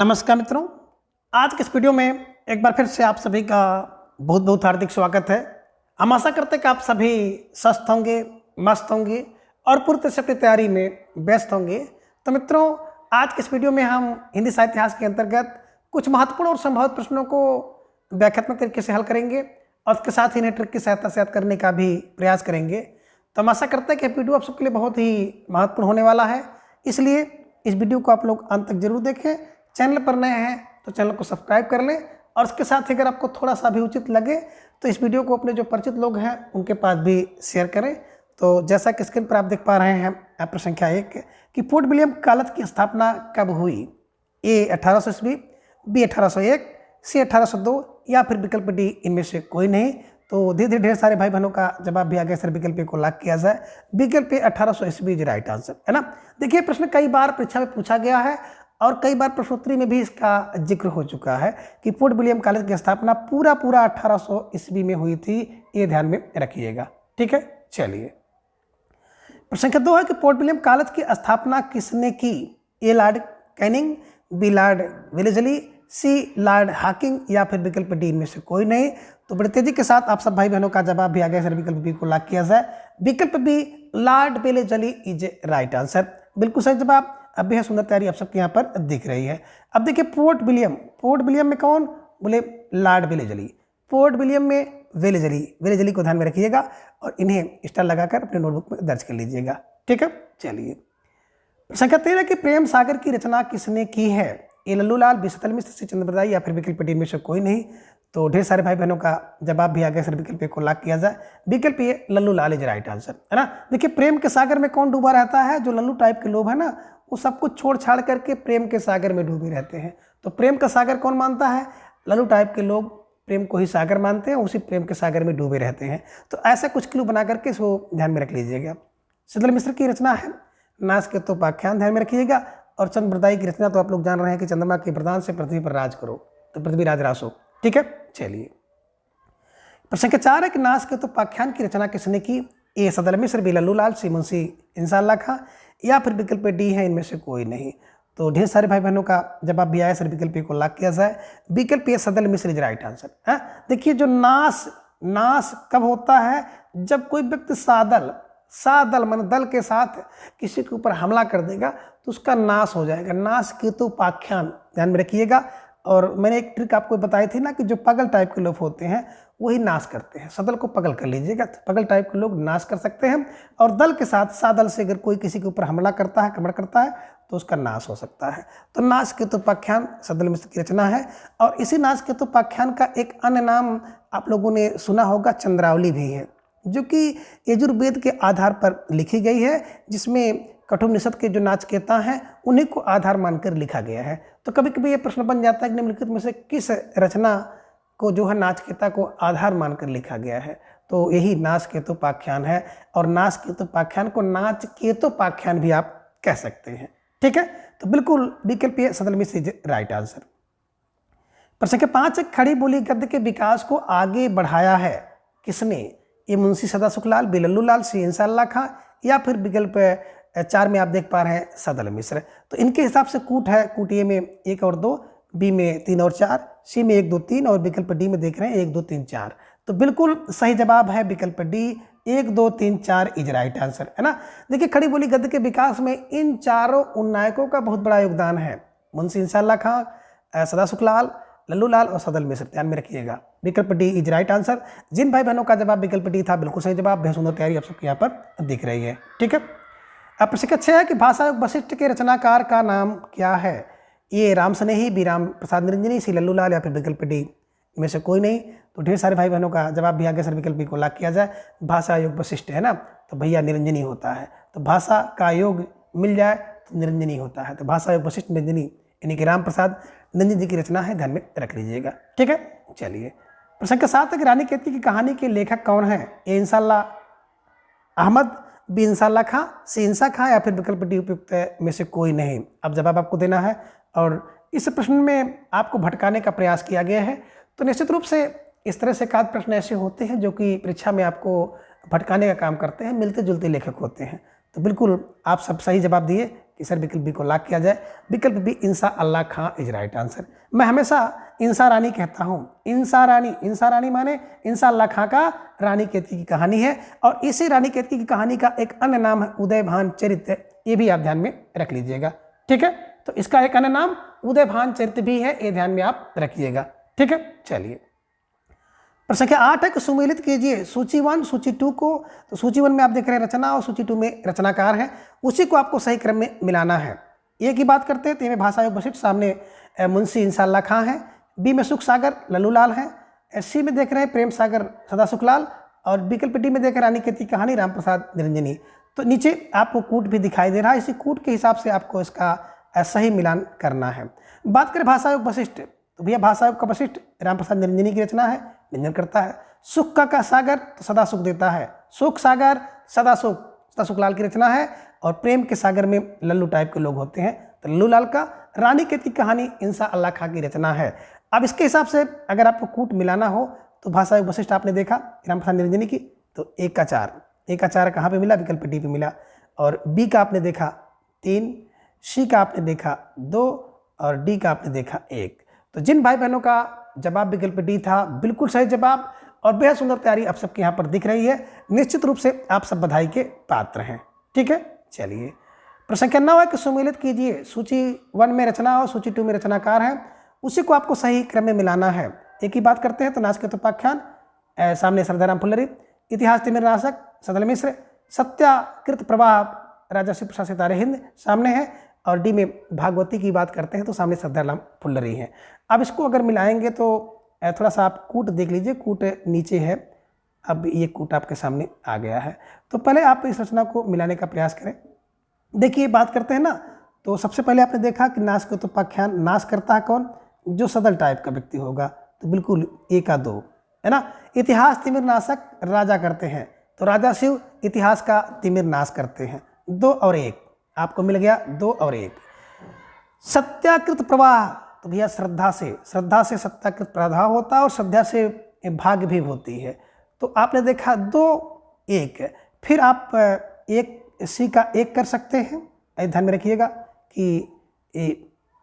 नमस्कार मित्रों, आज के इस वीडियो में एक बार फिर से आप सभी का बहुत बहुत हार्दिक स्वागत है। हम आशा करते हैं कि आप सभी स्वस्थ होंगे, मस्त होंगे और पूरी तरह से अपनी तैयारी में व्यस्त होंगे। तो मित्रों, आज के इस वीडियो में हम हिंदी साहित्य इतिहास के अंतर्गत कुछ महत्वपूर्ण और संभावित प्रश्नों को व्याख्यात्मक तरीके से हल करेंगे और उसके साथ ही इन्हें ट्रिक की सहायता से याद करने का भी प्रयास करेंगे। तो हम आशा करते हैं कि वीडियो आप सबके लिए बहुत ही महत्वपूर्ण होने वाला है, इसलिए इस वीडियो को आप लोग अंत तक जरूर देखें। चैनल पर नए हैं तो चैनल को सब्सक्राइब कर लें और इसके साथ ही अगर आपको थोड़ा सा भी उचित लगे तो इस वीडियो को अपने जो परिचित लोग हैं उनके पास भी शेयर करें। तो जैसा कि स्क्रीन पर आप देख पा रहे हैं, प्रश्न संख्या 1 कि फोर्ट विलियम कॉलेज की स्थापना कब हुई? ए 1800 ईस्वी, बी 1801, सी 1802 या फिर विकल्प डी इनमें से कोई नहीं। तो धीरे धीरे ढेर सारे भाई बहनों का जवाब भी आ गया। सर विकल्प को लॉक किया जाए, विकल्प 1800 ईस्वी इज राइट आंसर, है ना। देखिए, प्रश्न कई बार परीक्षा में पूछा गया है और कई बार प्रश्नोत्तरी में भी इसका जिक्र हो चुका है कि फोर्ट विलियम कॉलेज की स्थापना पूरा 1800 ईस्वी में हुई थी। ये ध्यान में रखिएगा, ठीक है। चलिए, प्रश्न संख्या 2 है कि फोर्ट विलियम कॉलेज की स्थापना किसने की? A lord Canning, B Lord Wellesley, C lord Hawking या फिर विकल्प डी इनमें से कोई नहीं। तो बड़ी तेजी के साथ आप सब भाई बहनों का जवाब भी आ गया। सर विकल्प बी को लॉक किया जाए, विकल्प B Lord Wellesley is right answer, बिल्कुल सही जवाब। अब भी है सुंदर तैयारी आप सबके यहाँ पर दिख रही है। अब देखिए, फोर्ट विलियम में कौन? बोले लॉर्ड वेलेस्ली। फोर्ट विलियम में वेलेस्ली को ध्यान में रखिएगा और इन्हें स्टार लगाकर अपने नोटबुक में दर्ज कर लीजिएगा, ठीक है। चलिए, संख्या 13 कि प्रेम सागर की रचना किसने की है? ए लल्लूलाल, बी सतल मिश्र, सी चंद्रप्रदाय या फिर विकल्प डी में से कोई नहीं। तो ढेर सारे भाई बहनों का जवाब भी आ गया। सर विकल्प को लॉक किया जाए, विकल्प ए लल्लूलाल इज राइट आंसर, है ना। देखिए, प्रेम के सागर में कौन डूबा रहता है? जो लल्लू टाइप के लोग हैं ना, वो सब कुछ छोड़ छाड़ करके प्रेम के सागर में डूबे रहते हैं। तो प्रेम का सागर कौन मानता है? लल्लू टाइप के लोग प्रेम को ही सागर मानते हैं, उसी प्रेम के सागर में डूबे रहते हैं। तो ऐसा कुछ क्लू बना करके इसको ध्यान में रख लीजिएगा। सतल मिश्र की रचना है नासकेतोपाख्यान, ध्यान में रखिएगा। और चंद्रप्रदाय की रचना तो आप लोग जान रहे हैं कि चंद्रमा के वरदान से पृथ्वी पर राज करो, तो पृथ्वी राज रासो, ठीक है। चलिए, प्रश्न संख्या 4 है कि नासकेतोपाख्यान की रचना किसने की? ए सदल मिश्र, बी लल्लूलाल, सी मुंशी इंसाल्लाह खां या फिर विकल्प डी है इनमें से कोई नहीं। तो ढेर सारे भाई बहनों का जवाब भी आया। सर विकल्प को लॉक किया जाए, विकल्प ए सदल मिश्र इज राइट आंसर, है। देखिए, जो नाश कब होता है? जब कोई व्यक्ति सादल मन दल के साथ किसी के ऊपर हमला कर देगा तो उसका नाश हो जाएगा। नासकेतोपाख्यान ध्यान में रखिएगा। और मैंने एक ट्रिक आपको बताई थी ना कि जो पगल टाइप के लोग होते हैं वही नाश करते हैं। सदल को पगल कर लीजिएगा, तो पगल टाइप के लोग नाश कर सकते हैं। और दल के साथ सादल से अगर कोई किसी के ऊपर हमला करता है, आक्रमण करता है, तो उसका नाश हो सकता है। तो नासकेतोपाख्यान सदल मिश्र की रचना है। और इसी नासकेतोपाख्यान का एक अन्य नाम आप लोगों ने सुना होगा, चंद्रावली भी है, जो कि यजुर्वेद के आधार पर लिखी गई है, जिसमें कठोपनिषद के जो नाचकेता हैं उन्हीं को आधार मानकर लिखा गया है। तो कभी कभी ये प्रश्न बन जाता है कि निम्नलिखित में से किस रचना को जो है नाचकेता को आधार मानकर लिखा गया है? तो यही नासकेतोपाख्यान है। और नासकेतोपाख्यान को नाचकेतोपाख्यान भी आप कह सकते हैं, ठीक है। तो बिल्कुल विकल्प ए सदल मिश्र इज राइट आंसर। प्रश्न संख्या 5 खड़ी बोली गद्य के विकास को आगे बढ़ाया है किसने? ये मुंशी सदा सुखलाल, बी लल्लूलाल, सी इंसाल्लाह खां या फिर विकल्प 4 में आप देख पा रहे हैं सदल मिश्र। तो इनके हिसाब से कूट है, कूट ए में 1 और 2, बी में 3 और 4, सी में 1 2 3 और विकल्प डी में देख रहे हैं 1 2 3 4। तो बिल्कुल सही जवाब है विकल्प डी 1 2 3 4 इज राइट आंसर, है ना। देखिए, खड़ी बोली गद्य के विकास में इन चारों उन्नायकों का बहुत बड़ा योगदान है। मुंशी इंसाल्लाह खां, सदा सुखलाल, लल्लूलाल और सदल मिश्र, ध्यान में रखिएगा। विकल्प डी इज राइट आंसर। जिन भाई बहनों का जवाब विकल्प डी था, बिल्कुल सही जवाब। बेहद सुंदर तैयारी आप सबके यहाँ पर दिख रही है, ठीक है। अब प्रश्न संख्या 6 है कि भाषा योग वशिष्ठ के रचनाकार का नाम क्या है? ये राम स्नेही, बी राम प्रसाद निरंजनी, सी लल्लूलाल या फिर विकल्प डी में से कोई नहीं। तो ढेर सारे भाई बहनों का जवाब भी आगे। सर विकल्प को लॉक किया जाए, भाषा योग वशिष्ठ है ना, तो भैया निरंजनी होता है। तो भाषा का योग मिल जाए तो निरंजनी होता है। तो भाषा योग वशिष्ठ निरंजनी यानी कि राम प्रसाद निरंजन जी की रचना है, ध्यान में रख लीजिएगा, ठीक है। चलिए, प्रश्न संख्या 7 है कि रानी केतकी की कहानी के लेखक कौन है? ए इंसाल्लाह अहमद, बी इंसाल्लाह खां, सी इंसा खां या फिर विकल्प डी उपयुक्त में से कोई नहीं। अब जवाब आपको देना है और इस प्रश्न में आपको भटकाने का प्रयास किया गया है। तो निश्चित रूप से इस तरह से एकाध प्रश्न ऐसे होते हैं जो कि परीक्षा में आपको भटकाने का काम करते हैं, मिलते जुलते लेखक होते हैं। तो बिल्कुल आप सब सही जवाब दिए कि सर विकल्प बी को लॉक किया जाए। विकल्प B Insha Allah Khan is right answer. मैं हमेशा इंसा रानी कहता हूँ, इंसा रानी माने इंसा अल्लाह खां का रानी केतकी की कहानी है। और इसी रानी केतकी की कहानी का एक अन्य नाम है उदयभान चरित्र, ये भी आप ध्यान में रख लीजिएगा। ठीक है, तो इसका एक अन्य नाम उदयभान चरित्र भी है, ये ध्यान में आप रखिएगा। ठीक है, चलिए प्रश्न संख्या 8 है कि सुमेलित कीजिए सूची 1 सूची 2 को। तो सूची 1 में आप देख रहे हैं रचना और सूची 2 में रचनाकार है, उसी को आपको सही क्रम में मिलाना है। ए की बात करते हैं तो में भाषा योग वशिष्ठ, सामने मुंशी इंसा अल्लाह खां है। बी में सुख सागर लल्लू लाल है। सी में देख रहे हैं प्रेम सागर सदा सुखलाल। और विकल्प डी में देख रहे हैं रानी केतकी कहानी राम प्रसाद निरंजनी। तो नीचे आपको कूट भी दिखाई दे रहा है, इसी कूट के हिसाब से आपको इसका सही मिलान करना है। बात करें भाषा योग वशिष्ठ, तो भैया भाषा योग का वशिष्ठ राम प्रसाद निरंजनी की रचना है, व्यंजन करता है। सुख का सागर तो सदा सुख देता है, सुख सागर सदा सुखलाल की रचना है। और प्रेम के सागर में लल्लू टाइप के लोग होते हैं, तो लल्लू लाल का रानी केतकी कहानी इंसा अल्लाह खां की रचना है। अब इसके हिसाब से अगर आपको कूट मिलाना हो तो भाषा योग वशिष्ठ आपने देखा राम प्रसाद निरंजनी की, तो 1 का 4 कहाँ पे मिला, विकल्प डी पे मिला। और बी का आपने देखा 3, सी का आपने देखा 2 और डी का आपने देखा 1। तो जिन भाई बहनों का जवाब विकल्प डी था, बिल्कुल सही जवाब और बेहद सुंदर तैयारी आप सबके यहाँ पर दिख रही है, निश्चित रूप से आप सब बधाई के पात्र हैं। ठीक है, चलिए प्रश्न संख्या 9 है कि सुमेलित कीजिए सूची 1 में रचना और सूची 2 में रचनाकार है, उसी को आपको सही क्रम में मिलाना है। एक ही बात करते हैं तो नाचकेत उपाख्यान, सामने सरदाराम फुल्लरी, इतिहास तिमिर नाशक सदल मिश्र, सत्याकृत प्रवाह राजा शिव प्रसाद सितारे हिंद सामने है। और डी में भागवती की बात करते हैं तो सामने सरदाराम फुल्लरी है। अब इसको अगर मिलाएंगे तो थोड़ा सा आप कूट देख लीजिए, कूट नीचे है, अब ये कूट आपके सामने आ गया है। तो पहले आप इस रचना को मिलाने का प्रयास करें। देखिए बात करते हैं ना, तो सबसे पहले आपने देखा कि नाश के उपाख्यान, नाश करता है कौन, जो सदल टाइप का व्यक्ति होगा, तो बिल्कुल 1 का 2 है ना। इतिहास तिमिर नाशक राजा करते हैं, तो राजा शिव इतिहास का तिमिर नाश करते हैं, 2 और 1 आपको मिल गया, 2 और 1। सत्याकृत प्रवाह, तो भैया श्रद्धा से सत्याकृत प्रवाह होता है और श्रद्धा से भाग्य भी होती है, तो आपने देखा 2 1। फिर आप 1 सी का 1 कर सकते हैं, ध्यान में रखिएगा कि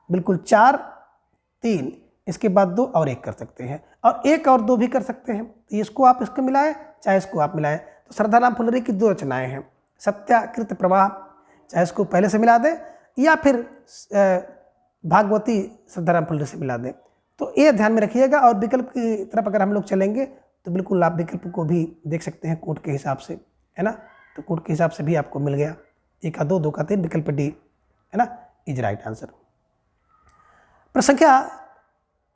बिल्कुल 4 3, इसके बाद 2 और 1 कर सकते हैं, और 1 और 2 भी कर सकते हैं। तो इसको आप इसको मिलाएं, चाहे इसको आप मिलाएं। तो सरदाराम फुल्लरी की 2 रचनाएं हैं, सत्याकृत प्रवाह, चाहे इसको पहले से मिला दें या फिर भागवती सरदाराम फुल्लरी से मिला दें, तो ये ध्यान में रखिएगा। और विकल्प की तरफ अगर हम लोग चलेंगे तो बिल्कुल आप विकल्प को भी देख सकते हैं कूट के हिसाब से, है ना। तो कूट के हिसाब से भी आपको मिल गया, 1 का 2, 2 का 3, विकल्प डी है ना, इज राइट आंसर। प्रश्न संख्या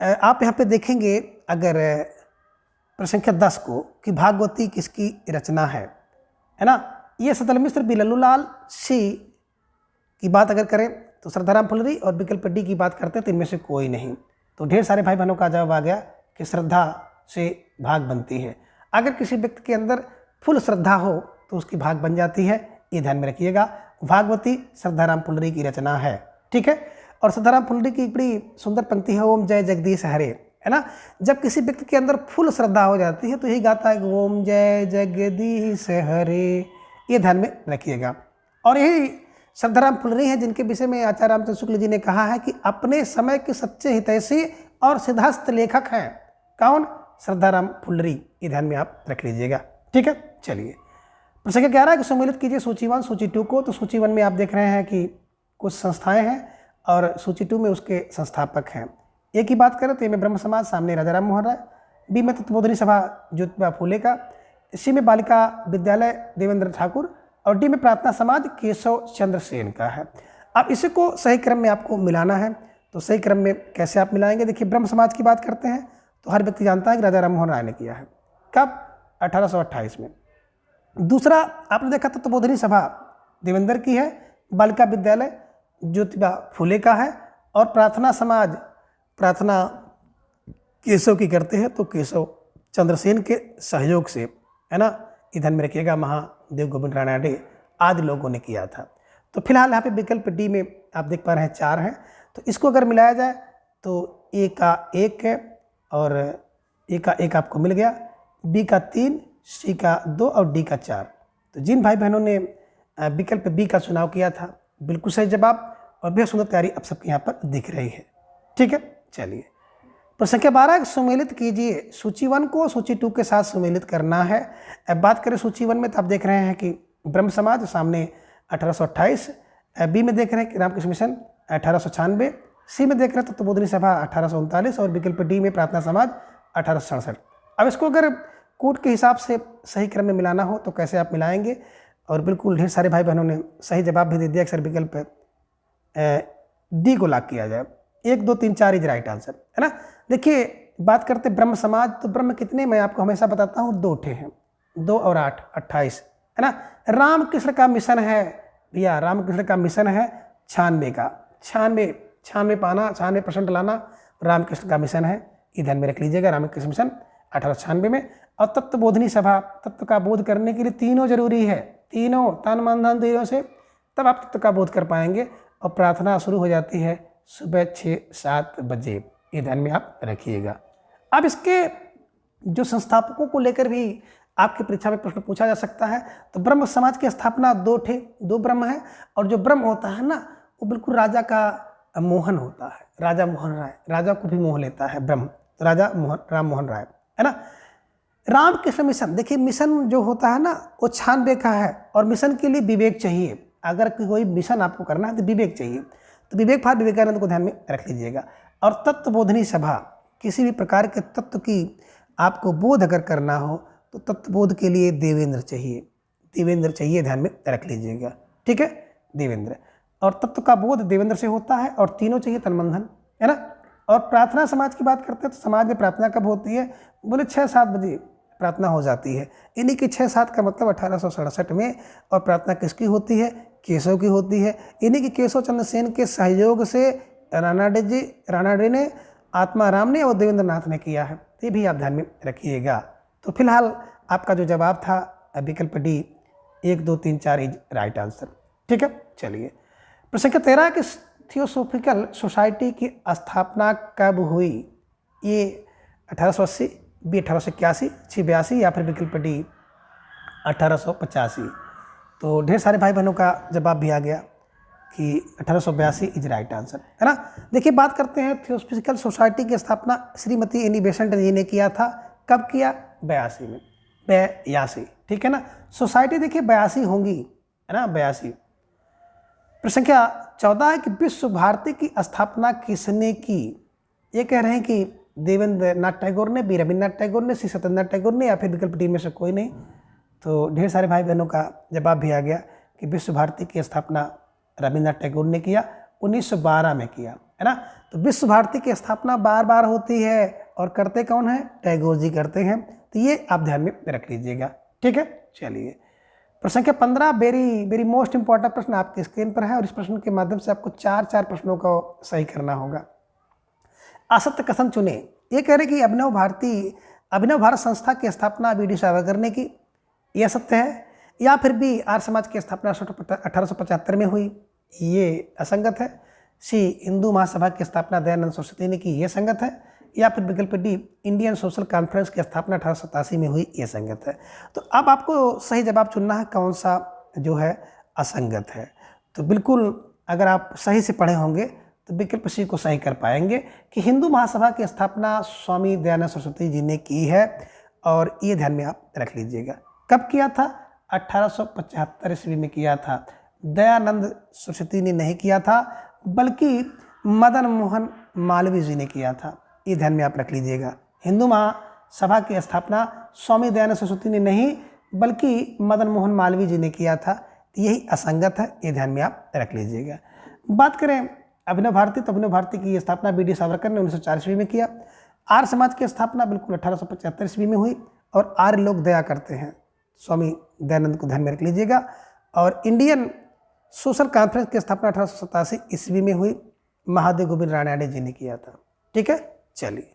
आप यहाँ पे देखेंगे अगर प्रश्न संख्या 10 को कि भागवती किसकी रचना है ना। ये सदल मिश्र बी लल्लू लाल, सी की बात अगर करें तो सरदाराम फुल्लरी, और विकल्प डी की बात करते हैं तो इनमें से कोई नहीं। तो ढेर सारे भाई बहनों का जवाब आ गया कि श्रद्धा से भाग बनती है। अगर किसी व्यक्ति के अंदर फुल श्रद्धा हो तो उसकी भाग बन जाती है, ये ध्यान में रखिएगा। भागवती सरदाराम फुल्लरी की रचना है, ठीक है। और सरदाराम फुल्लरी की एक बड़ी सुंदर पंक्ति है, ओम जय जगदीश हरे, है ना। जब किसी व्यक्ति के अंदर फुल श्रद्धा हो जाती है तो यही गाता है कि ओम जय जगदीश हरे, ये ध्यान में रखिएगा। और यही सरदाराम फुल्लरी हैं जिनके विषय में आचार्य रामचंद्र शुक्ल जी ने कहा है कि अपने समय के सच्चे हितैषी और सिद्धास्त लेखक हैं। कौन? सरदाराम फुल्लरी, ये ध्यान में आप रख लीजिएगा, ठीक है। चलिए प्रश्न संख्या 11 कि सम्मिलित कीजिए सूची 1 सूची 2 को। तो सूची 1 में आप देख रहे हैं कि कुछ संस्थाएं हैं और सूची 2 में उसके संस्थापक हैं। एक ही बात करें तो ए में ब्रह्म समाज, सामने राजा राम मोहन राय, बी में तत्वबोधिनी सभा ज्योतिबा फूले का, सी में बालिका विद्यालय देवेंद्र ठाकुर, और डी में प्रार्थना समाज केशव चंद्र सेन का है। अब इसी को सही क्रम में आपको मिलाना है। तो सही क्रम में कैसे आप मिलाएंगे? देखिए ब्रह्म समाज की बात करते हैं तो हर व्यक्ति जानता है कि राजा राम मोहन राय ने किया है। कब? 1828 में। दूसरा आपने देखा तत्वबोधिनी सभा देवेंद्र की है, बालिका विद्यालय ज्योतिबा फूले का है, और प्रार्थना समाज प्रार्थना केशव की करते हैं तो केशव चंद्रसेन के सहयोग से, है ना। ध्यान में रखिएगा, महादेव गोविंद रानडे आदि लोगों ने किया था। तो फिलहाल यहाँ पे विकल्प डी में आप देख पा रहे हैं 4 हैं। तो इसको अगर मिलाया जाए तो ए का 1 है और ए का 1 आपको मिल गया, बी का 3, सी का 2 और डी का 4। तो जिन भाई बहनों ने विकल्प बी का चुनाव किया था बिल्कुल सही जवाब और बेहद सुंदर तैयारी आप सबके यहाँ पर दिख रही है। ठीक है, चलिए प्रश्न संख्या 12 सम्मिलित कीजिए। सूची 1 को सूची 2 के साथ सम्मिलित करना है। अब बात करें सूची 1 में तो आप देख रहे हैं कि ब्रह्म समाज सामने 1828, बी में देख रहे हैं कि रामकृष्ण मिशन 1896, सी में देख रहे हैं तत्वबोधिनी सभा 1839 और विकल्प डी में प्रार्थना समाज 1867। अब इसको अगर कोड के हिसाब से सही क्रम में मिलाना हो तो कैसे आप मिलाएंगे? और बिल्कुल ढेर सारे भाई बहनों ने सही जवाब भी दे दिया। अक्सर विकल्प डी को लॉक किया जाए। 1 2 3 4 इज राइट आंसर, है ना। देखिए बात करते ब्रह्म समाज, तो ब्रह्म कितने, मैं आपको हमेशा बताता हूँ 2 ठे हैं, 2 और 8 28, है ना। रामकृष्ण का मिशन है भैया, रामकृष्ण का मिशन है 96 का, 96 पाना, 96% लाना रामकृष्ण का मिशन है, ये ध्यान में रख लीजिएगा। रामकृष्ण मिशन 1896 में। और तत्वबोधिनी सभा, तत्व का बोध करने के लिए तीनों जरूरी है, तीनों तन मन धन तीनों से तब आप तत्व का बोध कर पाएंगे। और प्रार्थना शुरू हो जाती है सुबह 6-7 बजे, ये ध्यान में आप रखिएगा। अब इसके जो संस्थापकों को लेकर भी आपकी परीक्षा में प्रश्न पूछा जा सकता है। तो ब्रह्म समाज की स्थापना 2 ब्रह्म है, और जो ब्रह्म होता है ना वो बिल्कुल राजा का मोहन होता है, राजा मोहन राय, राजा को भी मोह लेता है ब्रह्म, तो राजा राम मोहन राय, है ना। रामकृष्ण मिशन, देखिए मिशन जो होता है ना वो 96 का है, और मिशन के लिए विवेक चाहिए। अगर कोई मिशन आपको करना है तो विवेक चाहिए, तो विवेक भाव विवेकानंद को ध्यान में रख लीजिएगा। और तत्वबोधिनी सभा, किसी भी प्रकार के तत्व की आपको बोध अगर करना हो तो तत्वबोध के लिए देवेंद्र चाहिए, ध्यान में रख लीजिएगा। ठीक है, देवेंद्र। और तत्व का बोध देवेंद्र से होता है, और तीनों चाहिए तनमंधन, है ना। और प्रार्थना समाज की बात करते हैं तो समाज में प्रार्थना कब होती है? बोले 6-7 बजे प्रार्थना हो जाती है। इन्हीं की 6-7 का मतलब 1867 में। और प्रार्थना किसकी होती है? केशव की होती है। इन्हीं की केशव चंद्र सेन के सहयोग से रानाडे ने, आत्माराम ने और देवेंद्र नाथ ने किया है। ये भी आप ध्यान में रखिएगा। तो फिलहाल आपका जो जवाब था विकल्प डी 1 2 3 4 इज राइट आंसर। ठीक है, चलिए प्रश्न संख्या 13 कि थियोसॉफिकल सोसाइटी की स्थापना कब हुई? ये 1880, बी 1881, सी 82 या फिर विकल्प डी 1885। तो ढेर सारे भाई बहनों का जवाब भी आ गया कि 1882 इज राइट आंसर, है ना। देखिए बात करते हैं थियोसॉफिकल सोसाइटी की स्थापना श्रीमती एनी बेसेंट जी ने किया था। कब किया? 82 में, 82। ठीक है ना। सोसाइटी देखिए 82 होंगी, है ना, 82। प्रश्न संख्या 14 है कि विश्व भारती की स्थापना किसने की? ये कह रहे हैं कि देवेंद्र नाथ टैगोर ने, बी रविन्द्रनाथ टैगोर ने, सी सत्येंद्रनाथ टैगोर ने, या फिर विकल्प डी में से कोई नहीं। तो ढेर सारे भाई बहनों का जवाब भी आ गया कि विश्व भारती की स्थापना रविन्द्रनाथ टैगोर ने किया, 1912 में किया, है ना। तो विश्व भारती की स्थापना बार होती है, और करते कौन है? टैगोर जी करते हैं। तो ये आप ध्यान में रख लीजिएगा। ठीक है, चलिए प्रश्न संख्या 15 वेरी मोस्ट इंपॉर्टेंट प्रश्न आपके स्क्रीन पर है, और इस प्रश्न के माध्यम से आपको 4 प्रश्नों को सही करना होगा। असत्य कथन चुने। ये कह रहे कि अभिनव भारत संस्था की स्थापना बी डी सावरकर ने की, यह सत्य है। या फिर बी आर्य समाज की स्थापना 1875 में हुई, ये असंगत है। सी हिंदू महासभा की स्थापना दयानंद सरस्वती ने की, यह संगत है। या फिर विकल्प डी इंडियन सोशल कॉन्फ्रेंस की स्थापना 1887 में हुई, यह संगत है। तो अब आपको सही जवाब चुनना है कौन सा जो है असंगत है। तो बिल्कुल अगर आप सही से पढ़े होंगे तो विकल्प सी को सही कर पाएंगे कि हिंदू महासभा की स्थापना स्वामी दयानंद सरस्वती जी ने की है, और ये ध्यान में आप रख लीजिएगा। कब किया था? 1875 ईस्वी में किया था। दयानंद सरस्वती ने नहीं किया था, बल्कि मदन मोहन मालवीय जी ने किया था, ये ध्यान में आप रख लीजिएगा। हिंदू महासभा की स्थापना स्वामी दयानंद सरस्वती ने नहीं, बल्कि मदन मोहन मालवीय जी ने किया था, तो यही असंगत है, ये ध्यान में आप रख लीजिएगा। बात करें अभिनव भारती, तो अभिनव भारती की स्थापना बी डी सावरकर ने 1904 ईस्वी में किया। आर्य समाज की स्थापना बिल्कुल 1875 ईस्वी में हुई, और आर्य लोग दया करते हैं, स्वामी दयानंद को ध्यान में रख लीजिएगा। और इंडियन सोशल कॉन्फ्रेंस की स्थापना 1887 ईस्वी में हुई, महादेव गोविंद रानाडे जी ने किया था। ठीक है, चलिए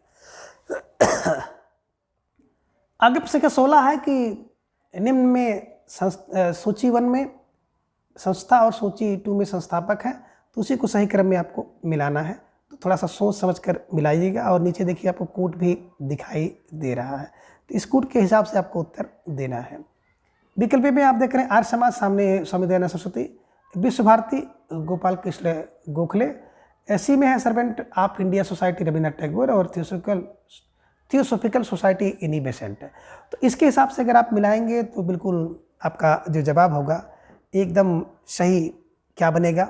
आगे प्रश्न 16 है कि निम्न में सूची 1 में संस्था और सूची 2 में संस्थापक है, तो उसी को सही क्रम में आपको मिलाना है। तो थोड़ा सा सोच समझ कर मिलाइएगा। और नीचे देखिए आपको कोड भी दिखाई दे रहा है, तो इस कोड के हिसाब से आपको उत्तर देना है। विकल्प में आप देख रहे हैं आर्य समाज, सामने स्वामी दयानंद सरस्वती, विश्व भारती गोपाल कृष्ण गोखले, सी में है servant of India society Rabindranath Tagore, और थियोसॉफिकल सोसाइटी एनी बेसेंट है। तो इसके हिसाब से अगर आप मिलाएंगे तो बिल्कुल आपका जो जवाब होगा एकदम सही क्या बनेगा,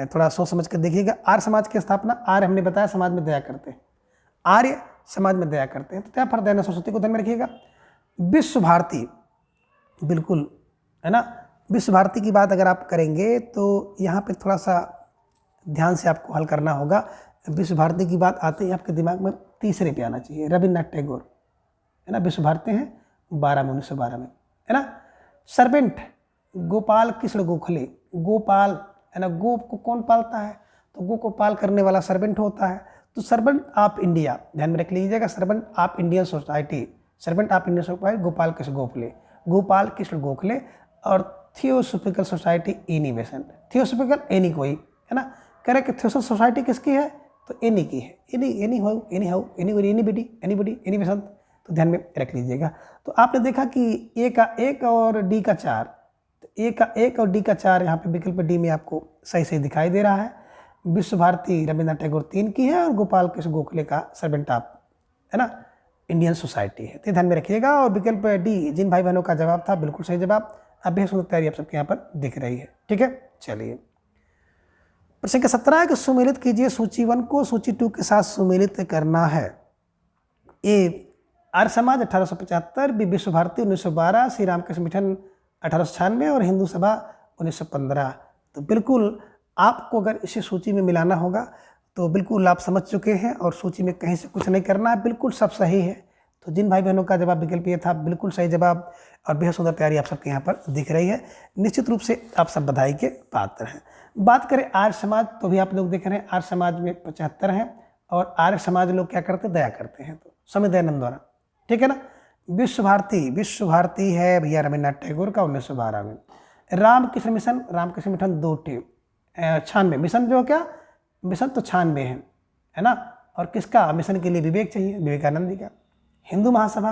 थोड़ा सोच समझ कर देखिएगा। आर्य समाज की स्थापना, आर्य हमने बताया समाज में दया करते हैं, आर्य समाज में दया करते हैं, तो क्या फर्क दयानंद सरस्वती को ध्यान में रखिएगा। विश्व भारती बिल्कुल है ना, विश्व भारती की बात अगर आप करेंगे तो यहाँ पे थोड़ा सा ध्यान से आपको हल करना होगा। विश्व भारती की बात आते ही आपके दिमाग में तीसरे पे आना चाहिए, रविन्द्रनाथ टैगोर है ना। विश्व भारती हैं 1912 में है ना। सर्वेंट गोपाल कृष्ण गोखले, गोपाल है ना, गो को कौन पालता है, तो गो को पाल करने वाला सर्वेंट होता है। तो सर्वेंट ऑफ इंडिया ध्यान में रख लीजिएगा, servant of Indian society, servant of Indian society Gopal Krishna Gokhale, Gopal Krishna Gokhale, और theosophical society Annie Besant, theosophical Annie कोई है ना। कह रहे कि थियोसॉफिकल सोसाइटी किसकी है, तो एनी की है, any how anybody Annie Besant, तो ध्यान में रख लीजिएगा। तो आपने देखा कि ए का 1 और डी का 4, तो ए का 1 और डी का 4 यहाँ पे विकल्प डी में आपको सही सही दिखाई दे रहा है। विश्व भारती रविन्द्रनाथ टैगोर 3 की है, और गोपाल कृष्ण गोखले का सर्वेंट ऑफ है ना इंडियन सोसाइटी है, तो ध्यान में रखिएगा। और विकल्प डी जिन भाई बहनों का जवाब था बिल्कुल सही जवाब। अब बेहद सुंदर तैयारी आप सबके यहाँ पर दिख रही है, ठीक है। चलिए प्रश्न संख्या 17 है कि सुमेलित कीजिए, सूची 1 को सूची 2 के साथ सुमेलित करना है। ए आर्य समाज 1875, बी विश्व भारती 1912, सी रामकृष्ण मिशन 1896 और हिंदू सभा 1915। तो बिल्कुल आपको अगर इसी सूची में मिलाना होगा तो बिल्कुल आप समझ चुके हैं, और सूची में कहीं से कुछ नहीं करना है, बिल्कुल सब सही है। तो जिन भाई बहनों का जवाब विकल्प ये था बिल्कुल सही जवाब, और बेहद सुंदर तैयारी आप सबके यहाँ पर दिख रही है। निश्चित रूप से आप सब बधाई के पात्र हैं। बात करें आर्य समाज, तो भी आप लोग देख रहे हैं आर्य समाज में 75 हैं, और आर्य समाज लोग क्या करते हैं, दया करते हैं, तो स्वामी दयानंद द्वारा, ठीक है ना। विश्व भारती है भैया रविन्द्रनाथ टैगोर का 1912 में। रामकृष्ण मिशन 2 96 मिशन, जो क्या मिशन तो 96 है ना, और किसका मिशन के लिए विवेक चाहिए, विवेकानंद जी का। हिंदू महासभा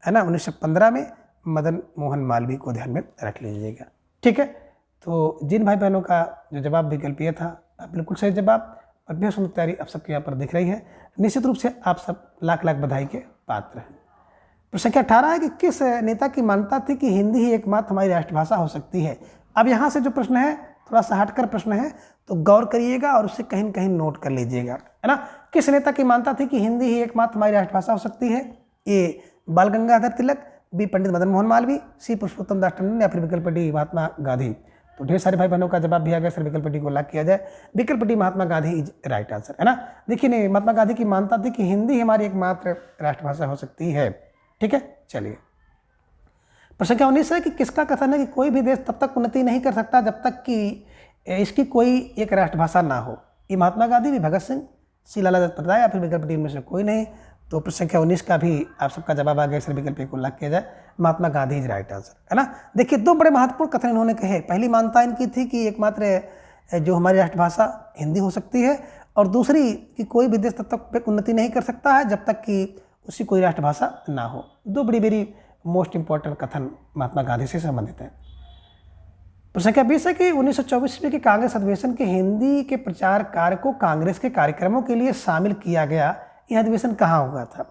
है ना 1915 में, मदन मोहन मालवीय को ध्यान में रख लीजिएगा, ठीक है। तो जिन भाई बहनों का जो जवाब विकल्प ये था बिल्कुल सही जवाब, और बेहद सुंदर तैयारी आप सबके यहाँ पर दिख रही है। निश्चित रूप से आप सब लाख लाख बधाई के पात्र हैं। प्रश्न संख्या 18 है कि किस नेता की मान्यता थी कि हिंदी ही एकमात्र हमारी राष्ट्रभाषा हो सकती है। अब यहाँ से जो प्रश्न है थोड़ा सा हटकर प्रश्न है, तो गौर करिएगा और उसे कहीं न कहीं नोट कर लीजिएगा, है ना। किस नेता की मान्यता थी कि हिंदी ही एकमात्र हमारी राष्ट्रभाषा हो सकती है। ए बाल गंगाधर तिलक, बी पंडित मदन मोहन मालवीय, सी पुरुषोत्तम दास टंडन, या फिर विकल्प डी महात्मा गांधी। तो ढेर सारे भाई बहनों का जवाब भी आ गया, सर विकल्प डी को लॉक किया जाए। विकल्प D Mahatma Gandhi is right answer, है ना। देखिए नहीं, महात्मा गांधी की मान्यता थी कि हिंदी हमारी एकमात्र राष्ट्रभाषा हो सकती है, ठीक है। चलिए प्रश्न संख्या 19 है कि किसका कथन है कि कोई भी देश तब तक उन्नति नहीं कर सकता जब तक कि इसकी कोई एक राष्ट्रभाषा ना हो। ये महात्मा गांधी, भी भगत सिंह, सी लाला लाजपत राय, या फिर विकल्प डी में से कोई नहीं। तो प्रश्न संख्या 19 का भी आप सबका जवाब आ गया, सर विकल्प को लॉक किया जाए, Mahatma Gandhi is right answer, है ना। देखिए 2 बड़े महत्वपूर्ण कथन इन्होंने कहे। पहली मान्यता इनकी थी कि एकमात्र जो हमारी राष्ट्रभाषा हिंदी हो सकती है, और दूसरी कि कोई भी देश तब तक उन्नति नहीं कर सकता है जब तक कि उसकी कोई राष्ट्रभाषा ना हो। 2 बड़ी मोस्ट इंपॉर्टेंट कथन महात्मा गांधी से संबंधित है। प्रश्न संख्या 20 है कि 1924 में के कांग्रेस अधिवेशन के हिंदी के प्रचार कार्य को कांग्रेस के कार्यक्रमों के लिए शामिल किया गया। यह अधिवेशन कहाँ हुआ था।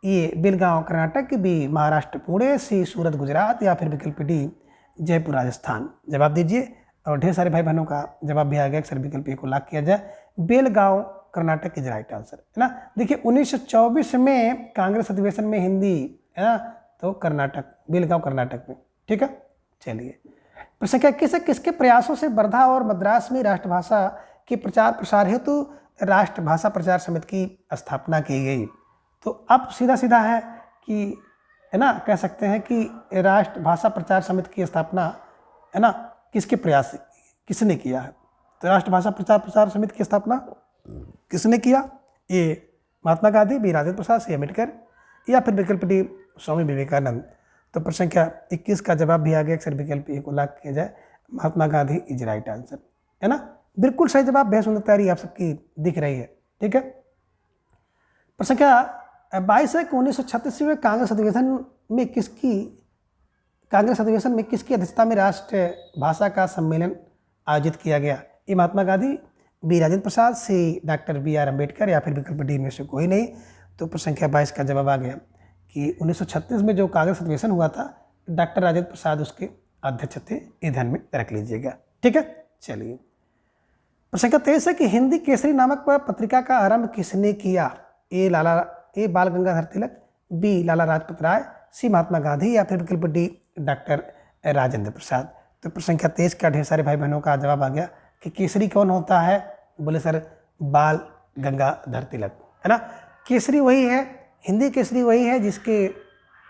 ए बेलगांव कर्नाटक, बी महाराष्ट्र पुणे, सी सूरत गुजरात, या फिर विकल्प डी जयपुर राजस्थान। जवाब दीजिए, और ढेर सारे भाई बहनों का जवाब भी आ गया, सर विकल्प को लॉक किया जाए, Belgaum Karnataka is right answer, है ना। देखिए 1924 में कांग्रेस अधिवेशन में हिंदी, है ना, तो कर्नाटक, बेलगांव कर्नाटक में, ठीक है। चलिए प्रश्न क्या, किसके प्रयासों से वर्धा और मद्रास में राष्ट्रभाषा के प्रचार प्रसार हेतु राष्ट्रभाषा प्रचार समिति की स्थापना की गई। तो अब सीधा सीधा है कि, है ना, कह सकते हैं कि राष्ट्रभाषा प्रचार समिति की स्थापना, है ना, किसके प्रयास से, किसने किया है। तो राष्ट्रभाषा प्रचार समिति की स्थापना किसने किया। ए महात्मा गांधी, बी राजेंद्र प्रसाद, सी अम्बेडकर, या फिर विकल्प डी स्वामी विवेकानंद। तो प्रश्न संख्या 21 का जवाब भी आ गया, सर विकल्प ए को लॉक किया जाए, Mahatma Gandhi is right answer, है ना। बिल्कुल सही जवाब, बेहद सुंदर तैयारी आप सबकी दिख रही है, ठीक है। प्रश्न संख्या 22 है कि 1936वें कांग्रेस अधिवेशन में किसकी अध्यक्षता में राष्ट्र भाषा का सम्मेलन आयोजित किया गया? A Mahatma Gandhi, B Rajendra Prasad, C doctor B R Ambedkar या फिर विकल्प डी में से कोई नहीं। तो प्रश्न संख्या 22 का जवाब आ गया कि 1936 में जो कांग्रेस अधिवेशन हुआ था, डॉक्टर राजेंद्र प्रसाद उसके अध्यक्ष थे। ये ध्यान में रख लीजिएगा। ठीक है, चलिए। प्रश्न संख्या 23 है कि हिंदी केसरी नामक पत्रिका का आरंभ किसने किया? ए बाल गंगाधर तिलक, बी लाला लाजपत राय, सी महात्मा गांधी या फिर विकल्प डी डॉक्टर राजेंद्र प्रसाद। तो प्रश्न संख्या 23 का ढेर सारे भाई बहनों का जवाब आ गया कि केसरी कौन होता है? बोले सर बाल गंगाधर तिलक, है ना। केसरी वही है, हिंदी केसरी वही है जिसके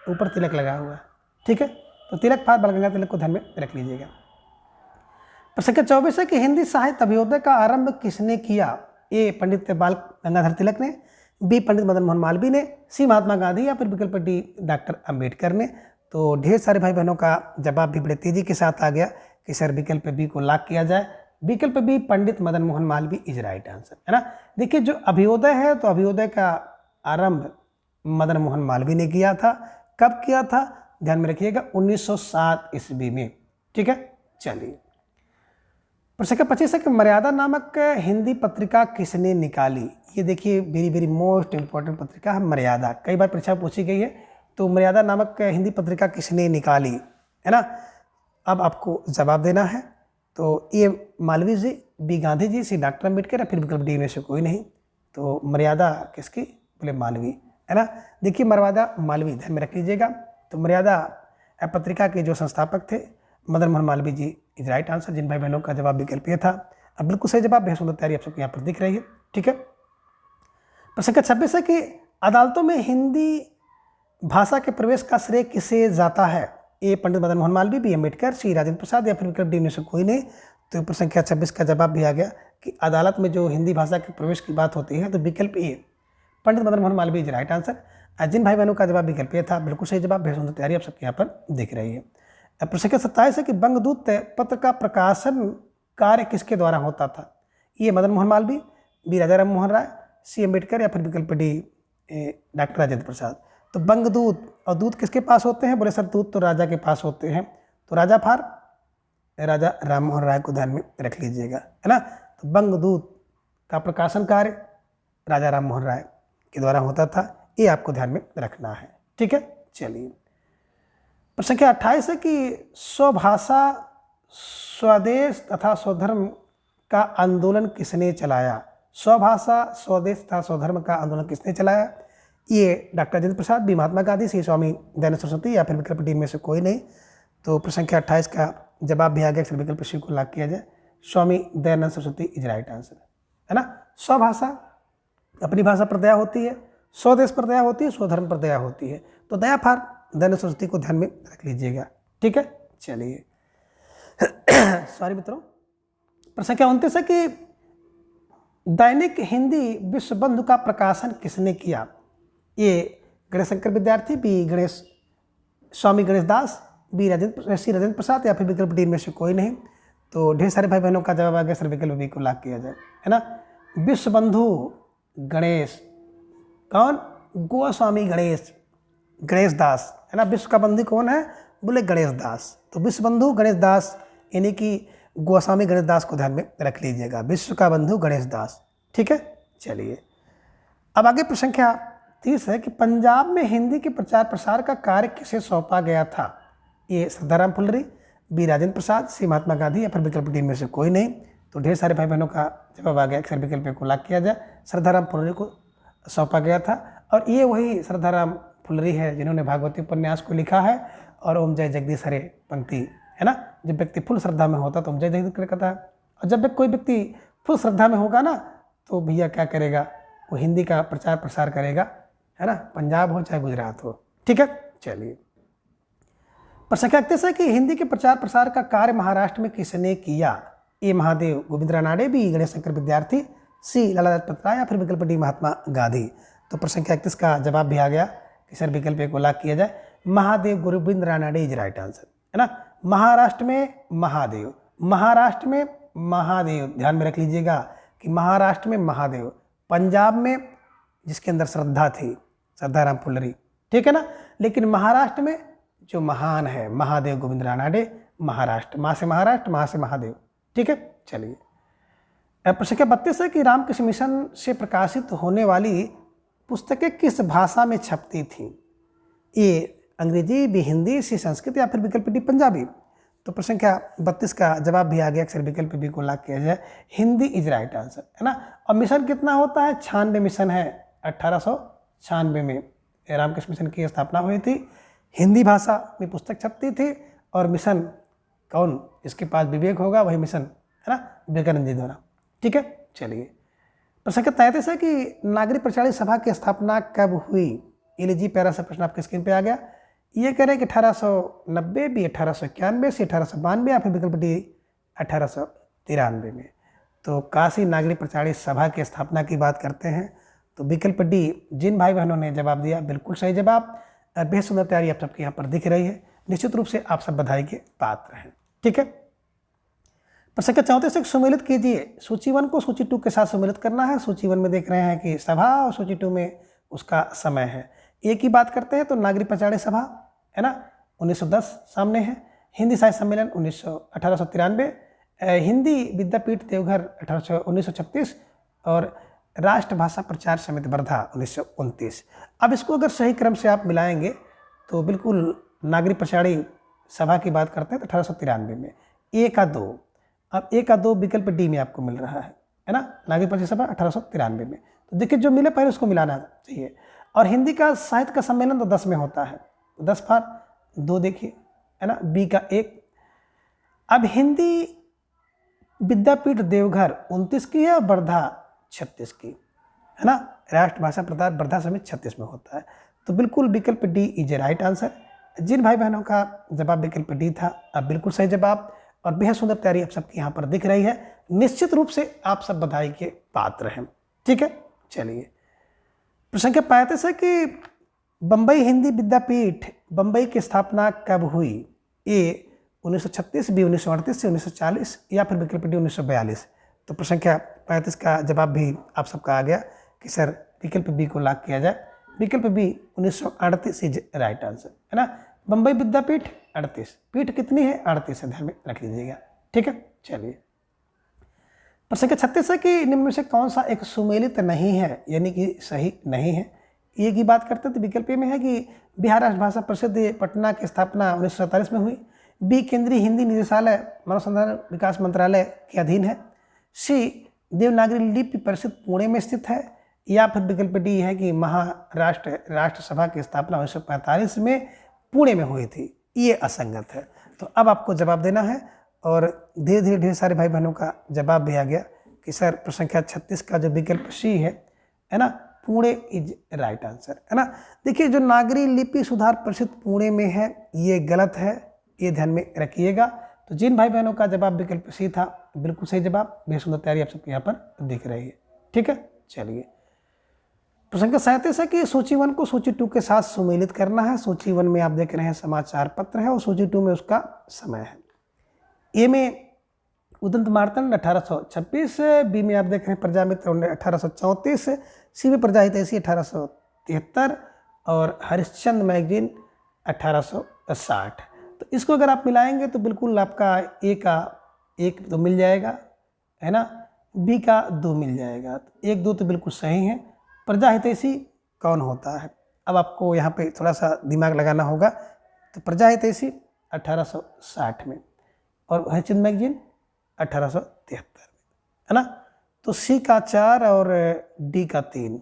ऊपर तिलक लगा हुआ है। ठीक है, तो तिलक बाल गंगाधर तिलक को ध्यान में रख लीजिएगा। प्रश्न संख्या 24 है कि हिंदी साहित्य अभ्युदय का आरंभ किसने किया? ए पंडित बाल गंगाधर तिलक ने, बी पंडित मदन मोहन मालवीय ने, सी महात्मा गांधी या फिर विकल्प डी डॉक्टर अंबेडकर ने। तो ढेर सारे भाई बहनों का जवाब भी बड़े तेजी के साथ आ गया कि सर विकल्प बी को लॉक किया जाए। विकल्प B Pandit Madan Mohan Malviya is right answer, है ना। देखिए जो अभ्युदय है, तो अभ्युदय का आरंभ मदन मोहन मालवीय ने किया था। कब किया था? ध्यान में रखिएगा 1907 ईस्वी में। ठीक है, चलिए। प्रश्न संख्या 25 है कि मर्यादा नामक हिंदी पत्रिका किसने निकाली? ये देखिए वेरी वेरी मोस्ट इंपॉर्टेंट पत्रिका है मर्यादा, कई बार परीक्षा पूछी गई है। तो मर्यादा नामक हिंदी पत्रिका किसने निकाली, है ना। अब आपको जवाब देना है। तो ये मालवीय जी, बी गांधी जी, सी डॉक्टर अम्बेडकर या फिर विकल्प डी में से कोई नहीं। तो मर्यादा किसकी? बोले मालवीय, है ना। देखिए मर्यादा मालवीय, ध्यान में रख लीजिएगा। तो मर्यादा पत्रिका के जो संस्थापक थे मदन मोहन मालवीय जी इज राइट आंसर। जिन भाई बहनों का जवाब विकल्प ये था, अब बिल्कुल सही जवाब, बेहद सुंदर तैयारी आप सबको यहाँ पर दिख रही है। ठीक है। प्रश्न संख्या 26 है कि अदालतों में हिंदी भाषा के प्रवेश का श्रेय किसे जाता है? ए पंडित मदन मोहन मालवीय, बी अम्बेडकर, सी राजेंद्र प्रसाद या फिर विकल्प डी में से कोई नहीं। तो प्रश्न संख्या 26 का जवाब भी आ गया कि अदालत में जो हिंदी भाषा के प्रवेश की बात होती है तो विकल्प A Pandit Madan Mohan Malviya is right answer. जिन भाई बहनों का जवाब विकल्प ए था, बिल्कुल सही जवाब, बेहद सुंदर तैयारी आप सबके यहाँ पर दिख रही है। प्रश्न संख्या 27 है कि बंगदूत पत्र का प्रकाशन कार्य किसके द्वारा होता था? ये मदन मोहन मालवीय, बी राजा राम मोहन राय, सी अम्बेडकर या फिर विकल्प डी डॉक्टर राजेंद्र प्रसाद। तो बंगदूत और दूत किसके पास होते हैं? बोले सर दूत तो राजा के पास होते हैं। तो राजा राम मोहन राय को ध्यान में रख लीजिएगा, है ना। तो बंगदूत का प्रकाशन कार्य राजा राम मोहन राय के द्वारा होता था, ये आपको ध्यान में रखना है। ठीक है, चलिए। प्रश्न संख्या 28 है कि स्वभाषा स्वदेश तथा स्वधर्म का आंदोलन किसने चलाया? स्वभाषा स्वदेश तथा स्वधर्म का आंदोलन किसने चलाया? ये डॉक्टर राजेंद्र प्रसाद, बी महात्मा गांधी, सी स्वामी दयानंद सरस्वती या फिर विकल्प डी में से कोई नहीं। तो प्रश्न संख्या 28 का जवाब भी आ गया, विकल्प सी को लॉक किया जाए। Swami Dayanand Saraswati is right answer, है ना। स्वभाषा अपनी भाषा पर दया होती है, स्वदेश पर दया होती है, स्वधर्म पर दया होती है। तो दया फार दयानंद सरस्वती को ध्यान में रख लीजिएगा। ठीक है, चलिए। सॉरी मित्रों। प्रश्न संख्या 29 है कि दैनिक हिंदी विश्व बंधु का प्रकाशन किसने किया? ये गणेश शंकर विद्यार्थी, बी स्वामी गणेश दास, बी सी राजेंद्र प्रसाद या फिर विकल्प डी में से कोई नहीं। तो ढेर सारे भाई बहनों का जवाब आ गया, सर विकल्प बी को लॉक किया जाए, है ना। विश्व बंधु गणेश कौन? गोस्वामी गणेश दास, है ना। विश्व का बंधु कौन है? बोले गणेश दास। तो विश्व बंधु गणेश दास यानी कि गोस्वामी गणेश दास को ध्यान में रख लीजिएगा, विश्व का बंधु गणेश दास। ठीक है, चलिए। अब आगे प्रश्न संख्या 30 है कि पंजाब में हिंदी के प्रचार प्रसार का कार्य किसे सौंपा गया था? ये श्रद्धाराम फुलरी, बी राजेंद्र प्रसाद, सी महात्मा गांधी या फिर विकल्प डी में से कोई नहीं। तो ढेर सारे भाई बहनों का जवाब आ गया, अक्सर विकल्प को लॉक किया जाए। श्रद्धाराम फुलरी को सौंपा गया था और ये वही श्रद्धाराम फुलरी है जिन्होंने भागवती उपन्यास को लिखा है और ओम जय जगदीश हरे पंक्ति, है ना। जब व्यक्ति फुल श्रद्धा में होता तो ओम जय जगदीश कहता है, और जब कोई व्यक्ति फुल श्रद्धा में होगा ना तो भैया क्या करेगा? वो हिंदी का प्रचार प्रसार करेगा, है ना। पंजाब हो चाहे गुजरात हो। ठीक है, चलिए। प्रश्न संख्या 31 है कि हिंदी के प्रचार प्रसार का कार्य महाराष्ट्र में किसने किया? ए महादेव गोविंद रानाडे, बी गणेश शंकर विद्यार्थी, सी लाला लाजपत राय या फिर विकल्प डी महात्मा गांधी। तो प्रश्न संख्या 31 का जवाब भी आ गया कि सर विकल्प ए को लॉक किया जाए। Mahadev Govind Ranade is right answer, है ना। महाराष्ट्र में महादेव, महाराष्ट्र में महादेव, ध्यान में रख लीजिएगा कि महाराष्ट्र में महादेव, पंजाब में जिसके अंदर श्रद्धा थी श्रद्धाराम फुलरी, ठीक है ना। लेकिन महाराष्ट्र में जो महान है महादेव गोविंद रानाडे, महाराष्ट्र, माँ से महाराष्ट्र, माँ से महादेव, ठीक है, चलिए। प्रश्न संख्या 32 है कि रामकृष्ण मिशन से प्रकाशित होने वाली पुस्तकें किस भाषा में छपती थीं? ए अंग्रेजी, बी हिंदी, सी संस्कृत या फिर विकल्प डी पंजाबी। तो प्रश्न संख्या 32 का जवाब भी आ गया, अक्सर विकल्प बी को लॉक किया जाए, हिंदी इज राइट आंसर, है ना। और मिशन कितना होता है? 96 मिशन है। 1896 में रामकृष्ण मिशन की स्थापना हुई थी, हिंदी भाषा में पुस्तक छपती थी, और मिशन कौन इसके पास विवेक होगा वही मिशन, है ना, विवेकानंद जी द्वारा। ठीक है, चलिए। प्रश्न संख्या 33 है कि नागरिक प्रचारित सभा की स्थापना कब हुई? ये लीजिए प्यारा सा प्रश्न आपके स्क्रीन पे आ गया। ये कह रहे हैं कि 1890, बी 1891, सी 1892 या फिर विकल्प डी 1893 में। तो काशी नागरिक प्रचारित सभा की स्थापना की बात करते हैं तो विकल्प डी, जिन भाई बहनों ने जवाब दिया बिल्कुल सही जवाब। बेहद सुंदर तैयारी आप सबके यहाँ पर दिख रही है, निश्चित रूप से आप सब बधाई के पात्र हैं। ठीक है, प्रश्न संख्या 34 से सुमेलित कीजिए। सूची 1 को सूची 2 के साथ सुमेलित करना है। सूची 1 में देख रहे हैं कि सभा और सूची 2 में उसका समय है। एक ही बात करते हैं तो नागरिक प्रचारित सभा, है ना, 1910 सामने है। हिंदी साहित्य सम्मेलन 1893, हिंदी विद्यापीठ देवघर 1936 और राष्ट्रभाषा प्रचार समिति वर्धा 1929। अब इसको अगर सही क्रम से आप मिलाएंगे तो बिल्कुल नागरिक प्रचारित सभा की बात करते हैं तो 1893 में। ए का 2, अब ए का 2 विकल्प डी में आपको मिल रहा है ना, नागरिक प्रचारित सभा 1893 में। तो देखिए जो मिले पहले उसको मिलाना चाहिए। और हिंदी का साहित्य का सम्मेलन तो 10 में होता है, 10 बार 2 देखिए, है ना, बी का 1। अब हिंदी विद्यापीठ देवघर 29 की है और वर्धा 36 की, है ना, राष्ट्रभाषा प्रचार वर्धा समिति 36 में होता है। तो बिल्कुल विकल्प डी इज राइट आंसर। जिन भाई बहनों का जवाब विकल्प डी था, अब बिल्कुल सही जवाब और बेहद सुंदर तैयारी आप सबकी यहाँ पर दिख रही है, निश्चित रूप से आप सब बधाई के पात्र हैं। ठीक है, चलिए। प्रश्न संख्या 35 है कि बम्बई हिंदी विद्यापीठ बम्बई की स्थापना कब हुई? ए 1936, बी 1938, सी 1940 या फिर विकल्प डी 1942। तो प्रश्न संख्या 35 का जवाब भी आप सबका आ गया कि सर विकल्प बी को लॉक किया जाए। विकल्प बी 1938 इज राइट आंसर, है ना। बम्बई विद्यापीठ 38, पीठ कितनी है? 38 है, ध्यान में रख लीजिएगा। ठीक है, चलिए। प्रश्न संख्या 36 है कि निम्न में से कौन सा एक सुमेलित नहीं है, यानी कि सही नहीं है। ये की बात करते हैं तो विकल्प में है कि बिहार राष्ट्रभाषा परिषद पटना की स्थापना 1947 में हुई। बी केंद्रीय हिंदी निदेशालय मानव संसाधन विकास मंत्रालय के अधीन है। सी देवनागरी लिपि परिषद पुणे में स्थित है। या फिर विकल्प डी है कि राष्ट्र सभा की स्थापना 1945 में पुणे में हुई थी। ये असंगत है। तो अब आपको जवाब देना है और धीरे धीरे ढेर सारे भाई बहनों का जवाब भी आ गया कि सर प्रश्न संख्या 36 का जो विकल्प सी है ना, पुणे इज राइट आंसर, है ना। देखिए जो नागरी लिपि सुधार परिषद पुणे में है ये गलत है, ये ध्यान में रखिएगा। तो जिन भाई बहनों का जवाब विकल्प सी था बिल्कुल सही जवाब, बेहद सुंदर तैयारी आप सबके यहाँ पर दिख रही है। ठीक है, चलिए। प्रश्न संख्या 37 है कि सूची 1 को सूची 2 के साथ सुमेलित करना है। सूची 1 में आप देख रहे हैं समाचार पत्र है और सूची 2 में उसका समय है। ए में उदंत मार्तंड 1826, बी में आप देख रहे हैं प्रजामित्र 1834, सी में प्रजाहितैषी 1873 और हरिश्चंद्र मैगजीन 1860। तो इसको अगर आप मिलाएंगे तो बिल्कुल आपका ए का 1 तो मिल जाएगा, है ना, बी का 2 मिल जाएगा। 1, 2 तो बिल्कुल सही है। प्रजाहितैषी कौन होता है? अब आपको यहाँ पे थोड़ा सा दिमाग लगाना होगा। तो प्रजाहितैषी 1860 में और हरिश्चंद्र मैगजीन 1873 में, है ना। तो सी का 4 और डी का 3,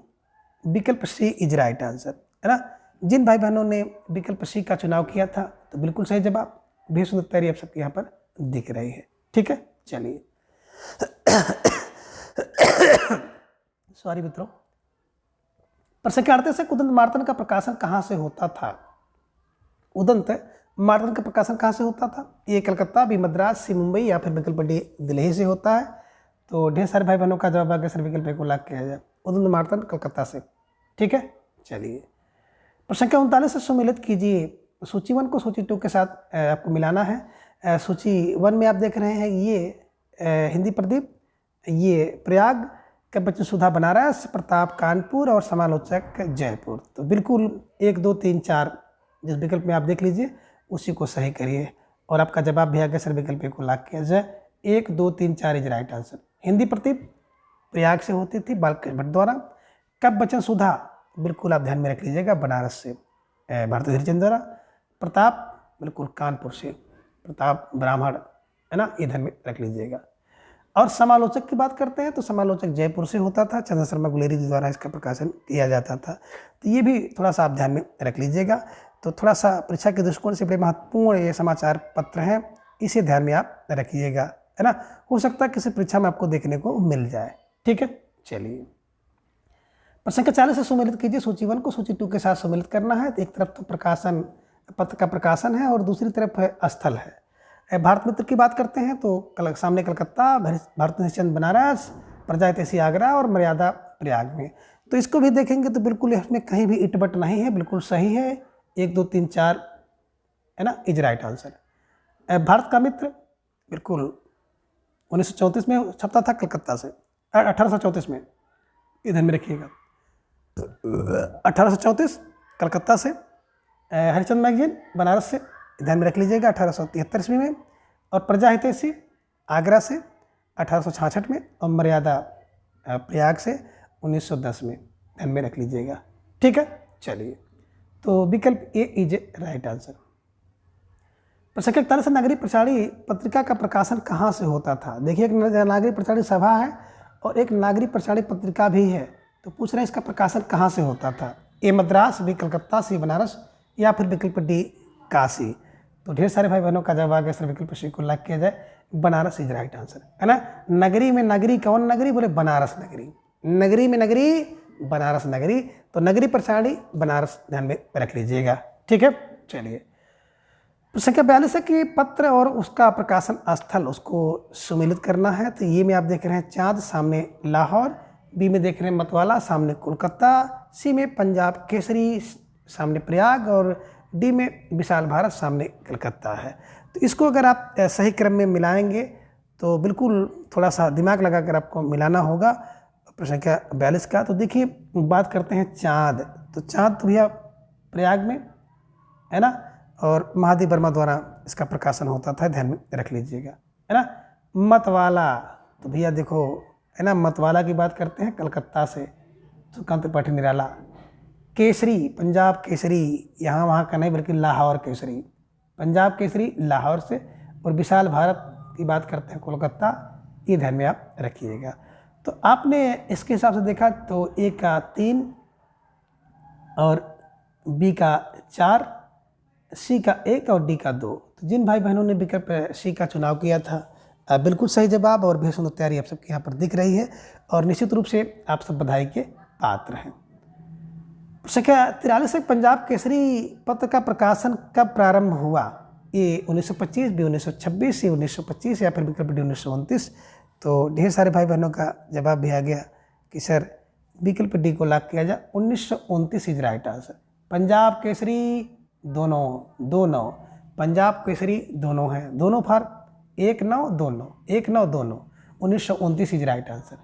विकल्प सी इज राइट आंसर, है ना। जिन भाई बहनों ने विकल्प सी का चुनाव किया था तो बिल्कुल सही जवाब, बेहद सुंदर तैयारी आप सबके यहाँ पर दिख रही है। ठीक है, चलिए। सॉरी मित्रों। प्रश्न संख्या 38 है उदंत मार्तंड का प्रकाशन कहाँ से होता था? उदंत मार्तंड का प्रकाशन कहाँ से होता था? ये कलकत्ता, बी मद्रास, सी मुंबई या फिर विकल्प डी दिल्ली से होता है। तो ढेर सारे भाई बहनों का जवाब आगे सर विकल्प को लॉक किया जाए, उदंत मार्तंड कलकत्ता से। ठीक है, चलिए। प्रश्न संख्या 39 से सुमेलित कीजिए। सूची 1 को सूची 2 के साथ आपको मिलाना है। सूची 1 में आप देख रहे हैं ये हिंदी प्रदीप, ये प्रयाग, बच्चन सुधा बनारस, प्रताप कानपुर और समालोचक जयपुर। तो बिल्कुल 1, 2, 3, 4 जिस विकल्प में आप देख लीजिए उसी को सही करिए और आपका जवाब भी आगे सर विकल्प को लॉक किया जाए। 1 2 3 4 इज राइट आंसर। हिंदी प्रतीप प्रयाग से होती थी बालकृष्ण भट्ट द्वारा। कब बचन सुधा, बिल्कुल आप ध्यान में रख लीजिएगा, बनारस से भारती धीरचंद द्वारा। प्रताप, बिल्कुल कानपुर से प्रताप ब्राह्मण, है ना, ये ध्यान में रख लीजिएगा। और समालोचक की बात करते हैं तो समालोचक जयपुर से होता था, चंद्र शर्मा गुलेरी जी द्वारा इसका प्रकाशन किया जाता था। तो ये भी थोड़ा सा आप ध्यान में रख लीजिएगा। तो थोड़ा सा परीक्षा के दृष्टिकोण से बड़े महत्वपूर्ण ये समाचार पत्र हैं, इसे ध्यान में आप रखिएगा, है ना। हो सकता है किसी परीक्षा में आपको देखने को मिल जाए। ठीक है, चलिए प्रश्न संख्या 40 से सुमेलित कीजिए। सूची 1 को सूची 2 के साथ सुमेलित करना है। तो एक तरफ तो प्रकाशन पत्र का प्रकाशन है और दूसरी तरफ है स्थल है। भारत मित्र की बात करते हैं तो सामने कलकत्ता, भारत निश्चंद बनारस, प्रजा हितैषी आगरा और मर्यादा प्रयाग में। तो इसको भी देखेंगे तो बिल्कुल इसमें कहीं भी इटबट नहीं है, बिल्कुल सही है। 1 2 3 4, है ना, इज राइट आंसर। भारत का मित्र बिल्कुल 1934 में छपता था कलकत्ता से, 1834 में, इधर में रखिएगा। 1834 कलकत्ता से। हरिचंद मैगजीन बनारस से, ध्यान में रख लीजिएगा, 1873 ईस्वी में। और प्रजा हितैषी आगरा से 1866 में। और मर्यादा प्रयाग से 1910 में, ध्यान में रख लीजिएगा। ठीक है, चलिए तो विकल्प ए इज राइट आंसर। प्रश्न 41 से नागरिक प्रचारी पत्रिका का प्रकाशन कहाँ से होता था। देखिए, एक नागरिक प्रचारी सभा है और एक नागरिक प्रचारी पत्रिका भी है। तो पूछ रहे हैं इसका प्रकाशन कहाँ से होता था। ए मद्रास, बी कलकत्ता, सी बनारस या फिर विकल्प डी काशी। तो ढेर सारे भाई बहनों का जवाब आ गया सर, विकल्प सी को लाइक किया जाए। बनारस इज राइट आंसर, है ना। नगरी में नगरी, कौन नगरी, बोले बनारस नगरी। नगरी में नगरी, बनारस नगरी। तो नगरी प्रचारी बनारस, ध्यान में रख लीजिएगा। ठीक है, चलिए संख्या 42 है कि पत्र और उसका प्रकाशन स्थल, उसको सुमेलित करना है। तो ये में आप देख रहे हैं चाँद, सामने लाहौर। बी में देख रहे हैं मतवाला, सामने कोलकाता। सी में पंजाब केसरी, सामने प्रयाग। और डी में विशाल भारत, सामने कलकत्ता है। तो इसको अगर आप सही क्रम में मिलाएंगे तो बिल्कुल थोड़ा सा दिमाग लगाकर आपको मिलाना होगा। प्रश्न संख्या 42 का तो देखिए, बात करते हैं चाँद। तो चाँद तो भैया प्रयाग में, है ना। और महादेव वर्मा द्वारा इसका प्रकाशन होता था, ध्यान में रख लीजिएगा, है ना। मतवाला, तो भैया देखो, है ना, मतवाला की बात करते हैं कलकत्ता से, सुकांत त्रिपाठी निराला। केसरी, पंजाब केसरी, यहाँ वहाँ का नहीं बल्कि लाहौर केसरी, पंजाब केसरी लाहौर से। और विशाल भारत की बात करते हैं कोलकाता, ये ध्यान में आप रखिएगा। तो आपने इसके हिसाब से देखा तो ए का 3 और बी का 4, सी का 1 और डी का 2। तो जिन भाई बहनों ने विकल्प सी का चुनाव किया था, बिल्कुल सही जवाब और बेहद सुंदर तैयारी आप सबके यहाँ पर दिख रही है और निश्चित रूप से आप सब बधाई के पात्र हैं। संख्या 43 से पंजाब केसरी पत्र का प्रकाशन कब प्रारंभ हुआ। ए 1925, बी 1926, सी 1925 या फिर विकल्प डी 1929। तो ढेर सारे भाई बहनों का जवाब भी आ गया कि सर विकल्प डी को लॉक किया जाए, 1929 is right answer. Punjab Kesari दोनों, पंजाब केसरी दोनों हैं, दोनों फॉर 1929 इज राइट आंसर।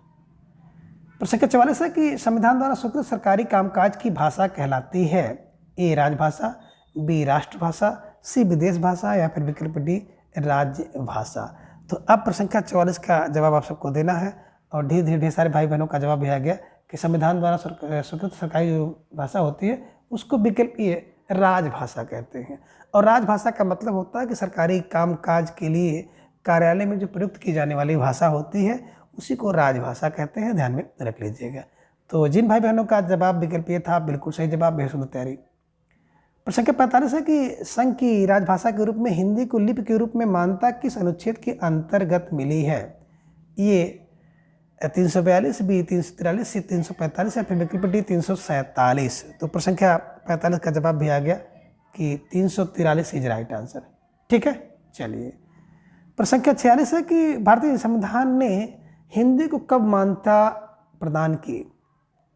प्रश्न 44 है कि संविधान द्वारा स्वीकृत सरकारी कामकाज की भाषा कहलाती है। ए राजभाषा, बी राष्ट्रभाषा, सी विदेश भाषा या फिर विकल्प डी राज्य भाषा। तो अब प्रश्न संख्या 44 का जवाब आप सबको देना है और धीरे धीरे ढेर सारे भाई बहनों का जवाब भी आ गया कि संविधान द्वारा स्वीकृत सरकारी जो भाषा होती है उसको विकल्प ये राजभाषा कहते हैं। और राजभाषा का मतलब होता है कि सरकारी कामकाज के लिए कार्यालय में जो प्रयुक्त की जाने वाली भाषा होती है उसी को राजभाषा कहते हैं, ध्यान में रख लीजिएगा। तो जिन भाई बहनों का जवाब विकल्प ये था, बिल्कुल सही जवाब, बेहद सुंदर तैयारी। प्रश्न संख्या 45 है कि संघ की राजभाषा के रूप में हिंदी को लिपि के रूप में मान्यता किस अनुच्छेद के अंतर्गत मिली है। ये 342, बी 343, सी 345 या फिर विकल्प डी 347। तो प्रश्न संख्या 45 का जवाब भी आ गया कि 343 इज राइट आंसर। ठीक है, चलिए प्रश्न संख्या 46 है कि भारतीय संविधान ने हिंदी को कब मान्यता प्रदान की।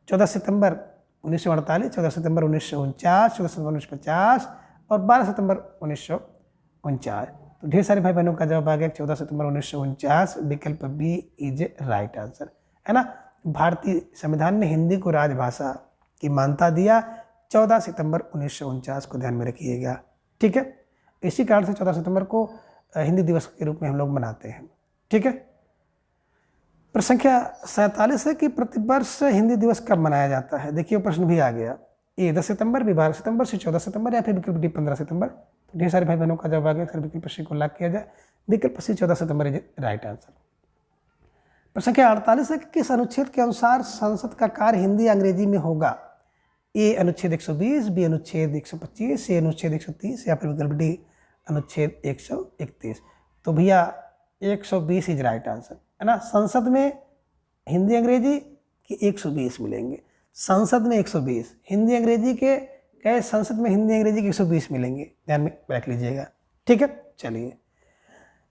14 सितंबर 1948, 14 सितंबर 1949, 14 सितंबर 1950 और 12 सितंबर 1949। तो ढेर सारे भाई बहनों का जवाब आ गया 14 सितंबर 1949, विकल्प बी इज राइट आंसर, है ना। भारतीय संविधान ने हिंदी को राजभाषा की मान्यता दिया 14 सितंबर 1949 को, ध्यान में रखिएगा। ठीक है, इसी कारण से 14 सितंबर को हिंदी दिवस के रूप में हम लोग मनाते हैं। ठीक है। प्रश्न संख्या 47 है कि प्रतिवर्ष हिंदी दिवस कब मनाया जाता है। देखिए प्रश्न भी आ गया, ए 10 सितंबर, बी 12 सितंबर, सी 14 सितंबर या फिर विकल्प डी 15 सितंबर। तो ढेर सारे भाई बहनों का जवाब आ गया, फिर विकल्प सी को लॉक किया जाए। विकल्प सी 14 सितंबर इज राइट आंसर। प्रश्न संख्या 48 है कि किस अनुच्छेद के अनुसार संसद का कार्य हिंदी या अंग्रेजी में होगा। ए अनुच्छेद 120, बी अनुच्छेद 125, सी अनुच्छेद 130 या फिर विकल्प डी अनुच्छेद 131। तो भैया 120 इज राइट आंसर, है ना। संसद में हिंदी अंग्रेजी के 120 मिलेंगे, संसद में 120, हिंदी अंग्रेजी के कहे संसद में हिंदी अंग्रेजी के 120 मिलेंगे, ध्यान में रख लीजिएगा, ठीक है। चलिए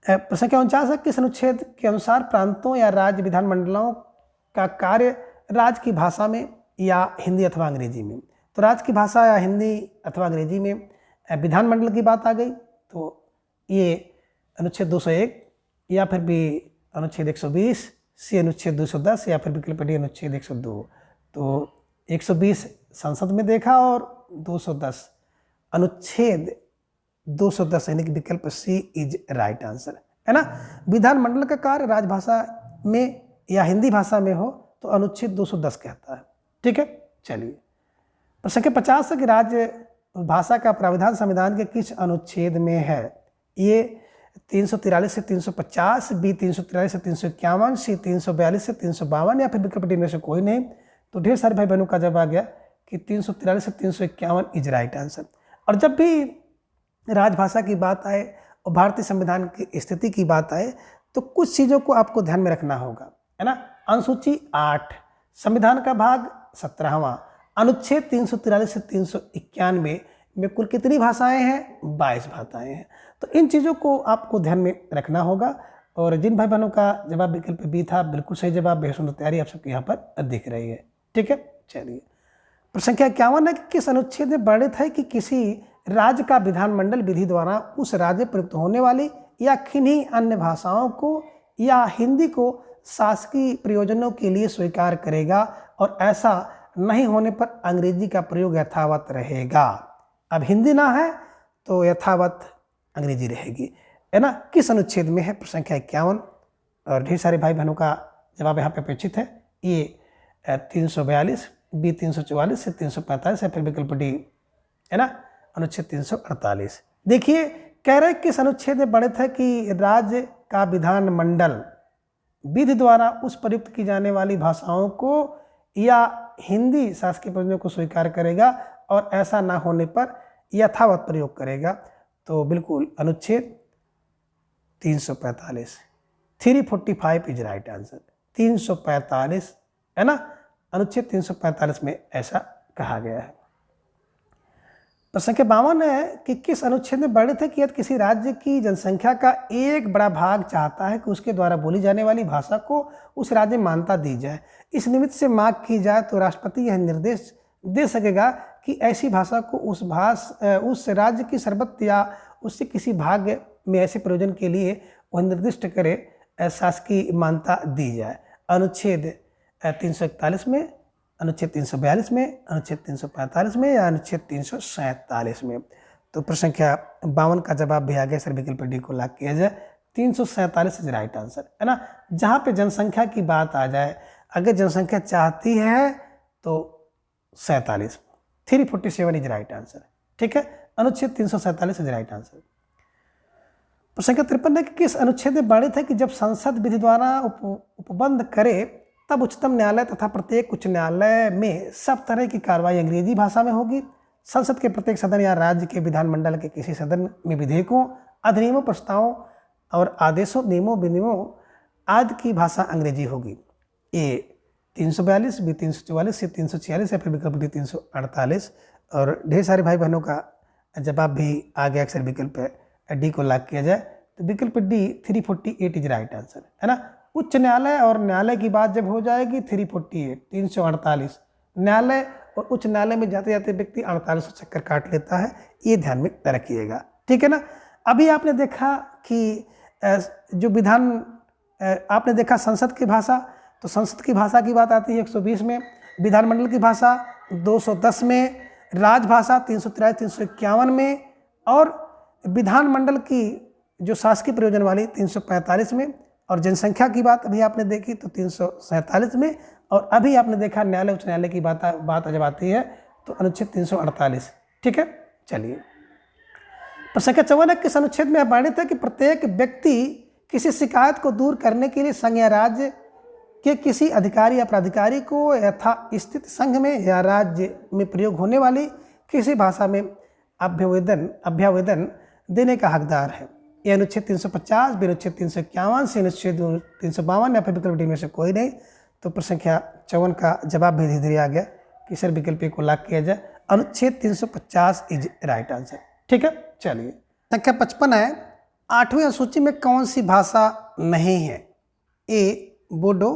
प्रश्न संख्या 49 है किस अनुच्छेद के अनुसार प्रांतों या राज्य विधानमंडलों का कार्य राज्य की भाषा में या हिंदी अथवा अंग्रेजी में। तो राज्य की भाषा या हिंदी अथवा अंग्रेजी में विधानमंडल की बात आ गई, तो ये अनुच्छेद 201 या फिर भी अनुच्छेद 120, सी अनुच्छेद 210 या फिर विकल्प डी अनुच्छेद 102। तो 120 संसद में देखा और 210 अनुच्छेद 210 यानी कि विकल्प सी इज राइट आंसर, है ना। विधानमंडल का कार्य राजभाषा में या हिंदी भाषा में हो तो अनुच्छेद 210 कहता है, ठीक है। चलिए प्रश्न संख्या 50 है कि राज्य भाषा का प्राविधान संविधान के किस अनुच्छेद में है। ये 343 से 350, बी 343 से 351, सी 342 से 352 या फिर विकल्प डी में से कोई नहीं। तो ढेर सारे भाई बहनों का जवाब आ गया कि 343 से 351 इज राइट आंसर। और जब भी राजभाषा की बात आए और भारतीय संविधान की स्थिति की बात आए तो कुछ चीज़ों को आपको ध्यान में रखना होगा, है ना। अनुसूची 8, संविधान का भाग 17वां, अनुच्छेद 343 से 391 में कुल कितनी भाषाएं हैं, 22 भाषाएं हैं। तो इन चीज़ों को आपको ध्यान में रखना होगा। और जिन भाई बहनों का जवाब विकल्प बी था, बिल्कुल सही जवाब, बेहद सुंदर तैयारी आप सबके यहाँ पर दिख रही है, ठीक है। चलिए प्रश्न संख्या 51 है कि किस अनुच्छेद में वर्णित है कि किसी राज्य का विधानमंडल विधि द्वारा उस राज्य प्रयुक्त होने वाली या किन्हीं अन्य भाषाओं को या हिंदी को शासकीय प्रयोजनों के लिए स्वीकार करेगा और ऐसा नहीं होने पर अंग्रेजी का प्रयोग यथावत रहेगा। अब हिंदी ना है तो यथावत अंग्रेजी रहेगी, है ना। किस अनुच्छेद में है, प्रश्न संख्या 51। और ढेर सारे भाई बहनों का जवाब यहाँ पे अपेक्षित है। ये 342, बी 344 से 345 या फिर विकल्प डी, है ना, अनुच्छेद 348। देखिए कह रहे किस अनुच्छेद में वर्णित है कि राज्य का विधानमंडल विधि द्वारा उस प्रयुक्त की जाने वाली भाषाओं को या हिंदी शासकीय प्रयोजनों को स्वीकार करेगा और ऐसा ना होने पर यथावत प्रयोग करेगा। तो बिल्कुल अनुच्छेद 345, 345 इज राइट आंसर। 345, है ना, अनुच्छेद 345 में ऐसा कहा गया है। प्रश्न संख्या 52 है कि किस अनुच्छेद में वर्णित है कि यदि किसी राज्य की जनसंख्या का एक बड़ा भाग चाहता है कि उसके द्वारा बोली जाने वाली भाषा को उस राज्य में मान्यता दी जाए, इस निमित्त से मांग की जाए तो राष्ट्रपति यह निर्देश दे सकेगा कि ऐसी भाषा को उस राज्य की सर्वत्र या उससे किसी भाग में ऐसे प्रयोजन के लिए वह निर्दिष्ट करे शासकीय मान्यता दी जाए। अनुच्छेद 341 में, अनुच्छेद 342 में, अनुच्छेद 345 में या अनुच्छेद 347 में। तो प्रश्न संख्या 52 का जवाब भी आ गया सर, विकल्प डी को लॉक किया जाए। 347 इज राइट आंसर, है ना। जहाँ पे जनसंख्या की बात आ जाए, अगर जनसंख्या चाहती है तो 47, 347 इज राइट आंसर, ठीक है। अनुच्छेद 347 इज राइट आंसर। प्रश्न संख्या 53 है कि किस अनुच्छेद में वर्णित है कि जब संसद विधि द्वारा उपबंध करे तब उच्चतम न्यायालय तथा प्रत्येक उच्च न्यायालय में सब तरह की कार्रवाई अंग्रेजी भाषा में होगी। संसद के प्रत्येक सदन या राज्य के विधानमंडल के किसी सदन में विधेयकों, अधिनियमों, प्रस्तावों और आदेशों, नियमों, विनियमों आदि की भाषा अंग्रेजी होगी। ए 342, बी 344, सी 346 या फिर विकल्प डी 348। और ढेर सारे भाई बहनों का जवाब भी आ गया, अक्सर विकल्प डी को लॉक किया जाए। तो विकल्प डी 348 इज राइट आंसर, है ना। उच्च न्यायालय और न्यायालय की बात जब हो जाएगी 348, 348 न्यायालय और उच्च न्यायालय में जाते जाते व्यक्ति 48 चक्कर काट लेता है, ये ध्यान में रखिएगा, ठीक है ना। अभी आपने देखा कि जो विधान आपने देखा संसद की भाषा, तो संसद की भाषा की बात आती है 120 में, विधानमंडल की भाषा 210 में, राजभाषा 343, 351 में और विधानमंडल की जो शासकीय प्रयोजन वाली 345 में और जनसंख्या की बात अभी आपने देखी तो 347 में, और अभी आपने देखा न्यायालय उच्च न्यायालय की बात जब आती है तो अनुच्छेद 348। ठीक है, चलिए। प्रसंख्या 54 किस अनुच्छेद में वर्णित है कि प्रत्येक व्यक्ति किसी शिकायत को दूर करने के लिए संघ या राज्य के किसी अधिकारी या प्राधिकारी को यथास्थित संघ में या राज्य में प्रयोग होने वाली किसी भाषा में अभ्यावेदन देने का हकदार है। यह अनुच्छेद 350, भी अनुच्छेद 351 से अनुच्छेद 352 या फिर विकल्प डी में से कोई नहीं। तो प्रसंख्या 54 का जवाब भी धीरे धीरे आ गया कि सर विकल्प को लॉक किया जाए, अनुच्छेद 350 इज राइट आंसर। ठीक है, चलिए। संख्या 55 है, 8वीं अनुसूची में कौन सी भाषा नहीं है? ए बोडो,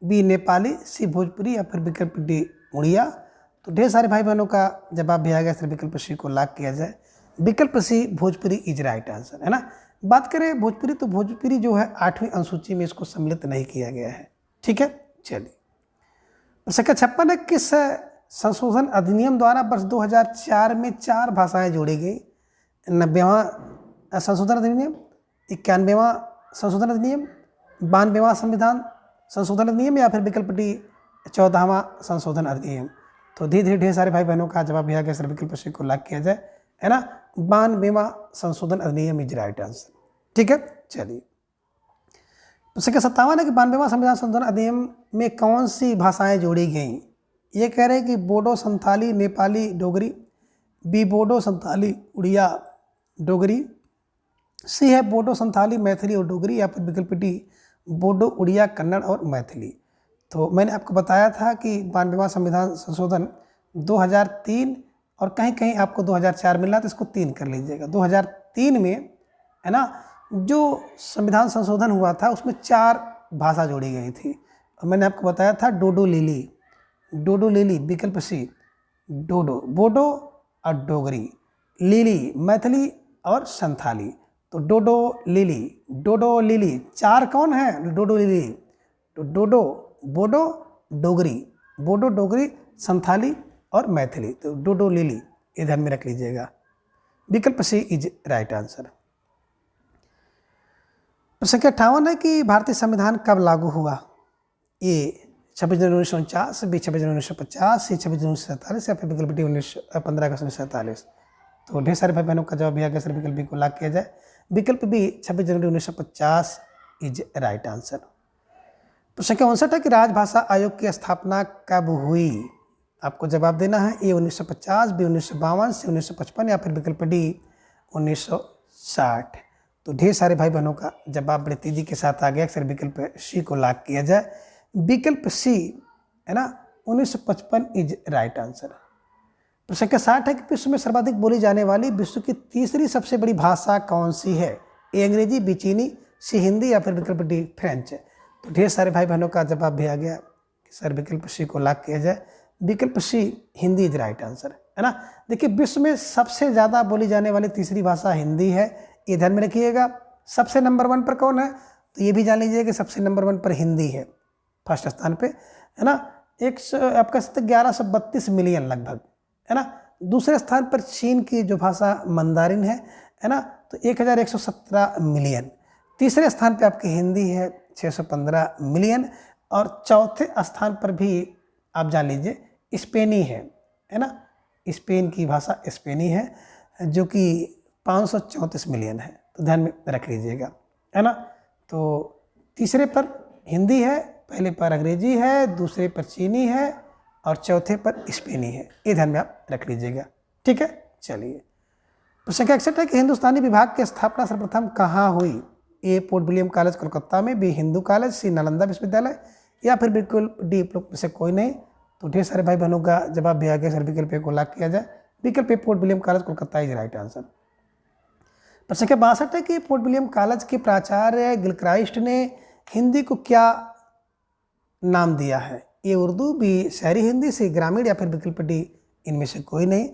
बी नेपाली, सी भोजपुरी या फिर विकल्प डी उड़िया। तो ढेर सारे भाई बहनों का जवाब भी आ गया, सर विकल्प सी को लॉक किया जाए, विकल्प सी भोजपुरी इज राइट आंसर, है ना। बात करें भोजपुरी तो भोजपुरी जो है 8वीं अनुसूची में इसको सम्मिलित नहीं किया गया है। ठीक है, चलिए। संख्या 56 है, किस संशोधन अधिनियम द्वारा वर्ष 2004 में 4 भाषाएं जोड़ी गई? 90वां संशोधन अधिनियम, 91वां संशोधन अधिनियम, 92वां संविधान संशोधन अधिनियम या फिर विकल्प डी 14वां संशोधन अधिनियम। तो धीरे धीरे ढेर सारे भाई बहनों का जवाब भी आ गया, सर विकल्प सी को लॉक किया जाए, है ना। 92वां संशोधन अधिनियम इज राइट आंसर। ठीक है, चलिए। संख्या 57 है कि 92वां संविधान संशोधन अधिनियम में कौन सी भाषाएं जोड़ी गई? ये कह रहे हैं कि बोडो, संथाली, नेपाली, डोगरी, बी बोडो, संथाली, उड़िया, डोगरी, सी है बोडो, संथाली, मैथिली और डोगरी या फिर विकल्प डी बोडो, उड़िया, कन्नड़ और मैथिली। तो मैंने आपको बताया था कि 92वां संविधान संशोधन 2003 और कहीं कहीं आपको 2004 मिल रहा तो इसको 3 कर लीजिएगा। 2003 में, है ना, जो संविधान संशोधन हुआ था उसमें 4 भाषा जोड़ी गई थी और मैंने आपको बताया था डोडो लिली, डोडो लिली विकल्प सी, डोडो, बोडो और डोगरी, लिली मैथिली और संथाली। तो डोडो लिली 4 कौन है? डोडो लिली, तो डोडो, बोडो, डोगरी, बोडो, डोगरी, संथाली और मैथिली। तो डोडो लिली ये ध्यान में रख लीजिएगा, विकल्प सी इज राइट आंसर। संख्या 58 है कि भारतीय संविधान कब लागू हुआ? ए 26 जनवरी 1949, बी 26 जनवरी 1950, सी 26 जनवरी 1947 या फिर विकल्प डी 15 अगस्त 1947। तो ढेर सारे भाई बहनों का जवाब भी आ गया, सर विकल्प बी को लॉक किया जाए, विकल्प बी 26 जनवरी 1950 इज राइट आंसर। तो संख्या 59 है कि राजभाषा आयोग की स्थापना कब हुई? आपको जवाब देना है, ए 1950, बी 1952, सी 1955 या फिर विकल्प डी 1960। तो ढेर सारे भाई बहनों का जवाब बड़े तेजी के साथ आ गया, सर विकल्प सी को लॉक किया जाए, विकल्प सी, है ना, 1955 इज राइट आंसर। तो संख्या 60 है कि विश्व में सर्वाधिक बोली जाने वाली विश्व की तीसरी सबसे बड़ी भाषा कौन सी है? ए अंग्रेजी, बी चीनी, सी हिंदी या फिर विकल्प डी फ्रेंच। तो ढेर सारे भाई बहनों का जवाब भी आ गया कि सर विकल्प सी को लॉक किया जाए, विकल्प सी हिंदी इज राइट आंसर, है ना। देखिए विश्व में सबसे ज़्यादा बोली जाने वाली तीसरी भाषा हिंदी है, ये ध्यान में रखिएगा। सबसे नंबर 1 पर कौन है? तो ये भी जान लीजिए कि सबसे नंबर 1 पर हिंदी है, फर्स्ट स्थान पे, है ना। आपका 1132 मिलियन लगभग, है ना। दूसरे स्थान पर चीन की जो भाषा मंदारिन है ना, तो 1117 मिलियन। तीसरे स्थान पे आपकी हिंदी है 615 मिलियन और चौथे स्थान पर भी आप जान लीजिए स्पेनी है ना। स्पेन की भाषा स्पेनी है जो कि 534 मिलियन है, तो ध्यान में रख लीजिएगा, है ना। तो तीसरे पर हिंदी है, पहले पर अंग्रेजी है, दूसरे पर चीनी है और चौथे पर स्पेनी है, ये ध्यान में आप रख लीजिएगा। ठीक है, चलिए। प्रश्न संख्या 61 है कि हिंदुस्तानी विभाग की स्थापना सर्वप्रथम कहाँ हुई? ए पोर्ट विलियम कॉलेज कोलकाता में, बी हिंदू कॉलेज, सी नालंदा विश्वविद्यालय या फिर विकल्प डी में से कोई नहीं। तो ढेर सारे भाई बहनों का जवाब भी आ गया, सर विकल्प को लॉक किया जाए, विकल्प A port William college Kolkata is right answer. प्रश्न संख्या 62 है कि पोर्ट विलियम कॉलेज के प्राचार्य गिलक्राइस्ट ने हिंदी को क्या नाम दिया है? ए उर्दू, बी शहरी हिंदी, सी ग्रामीण या फिर विकल्प डी इनमें से कोई नहीं।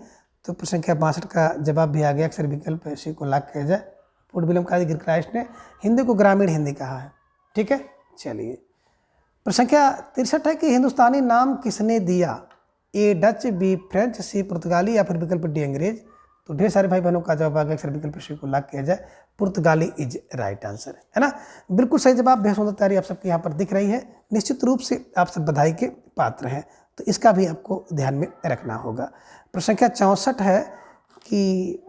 तो प्रश्न संख्या 62 का जवाब भी आ गया, अक्सर विकल्प सी को लॉक किया जाए, पोर्ट विलियम कॉलेज गिलक्राइस्ट ने हिंदी को ग्रामीण हिंदी कहा है। ठीक है, चलिए। प्रश्न संख्या 63 है कि हिंदुस्तानी नाम किसने दिया? ए डच, बी फ्रेंच, सी पुर्तगाली या फिर विकल्प डी अंग्रेज। तो ढेर सारे भाई बहनों का जवाब आ गया अक्सर विकल्प सी को लॉक किया जाए, पुर्तगाली इज राइट आंसर, है ना। बिल्कुल सही जवाब, बेहद सुंदर तैयारी आप सबके यहाँ पर दिख रही है। निश्चित रूप से आप सब बधाई के पात्र हैं, तो इसका भी आपको ध्यान में रखना होगा। प्रश्न संख्या 64 है कि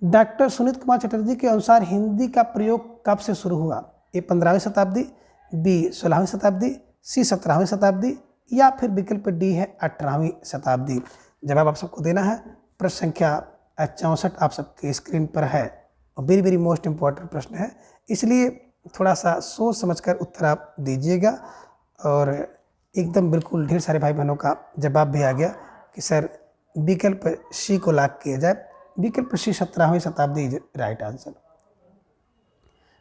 डॉक्टर सुनीत कुमार चटर्जी के अनुसार हिंदी का प्रयोग कब से शुरू हुआ? ए 15वीं शताब्दी, बी 16वीं शताब्दी, सी 17वीं शताब्दी या फिर विकल्प डी है 18वीं शताब्दी। जवाब आप सबको देना है। प्रश्न संख्या 64 आप सबके स्क्रीन पर है और वेरी वेरी मोस्ट इम्पॉर्टेंट प्रश्न है, इसलिए थोड़ा सा सोच समझकर उत्तर आप दीजिएगा। और एकदम बिल्कुल ढेर सारे भाई बहनों का जवाब भी आ गया कि सर विकल्प सी को लॉक किया जाए, विकल्प सी 17वीं शताब्दी इज राइट आंसर।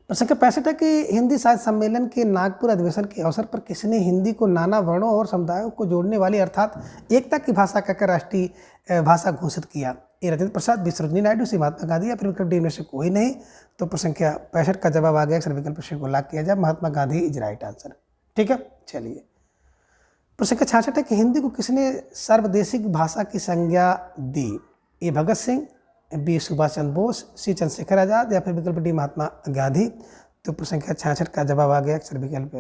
प्रश्न संख्या 65 है कि हिंदी साहित्य सम्मेलन के नागपुर अधिवेशन के अवसर पर किसने हिंदी को नाना वर्णों और समुदायों को जोड़ने वाली अर्थात एकता की भाषा कहकर राष्ट्रीय भाषा घोषित किया? ए राजेंद्र प्रसाद, बी सरोजिनी नायडू, सी महात्मा गांधी या फिर विकल्प डी में से कोई नहीं। तो प्रश्न संख्या 65 का जवाब आ गया, सर विकल्प सी को लॉक किया जाए, Mahatma Gandhi is right answer. ठीक है, चलिए। प्रश्न संख्या 66 है कि हिंदी को किसने सर्वदेशिक भाषा की संज्ञा दी? ए भगत सिंह, बी सुभाष चंद्र बोस, सी चंद्रशेखर आजाद या फिर विकल्प डी महात्मा गांधी। तो प्रश्न संख्या 66 का जवाब आ गया, अक्सर विकल्प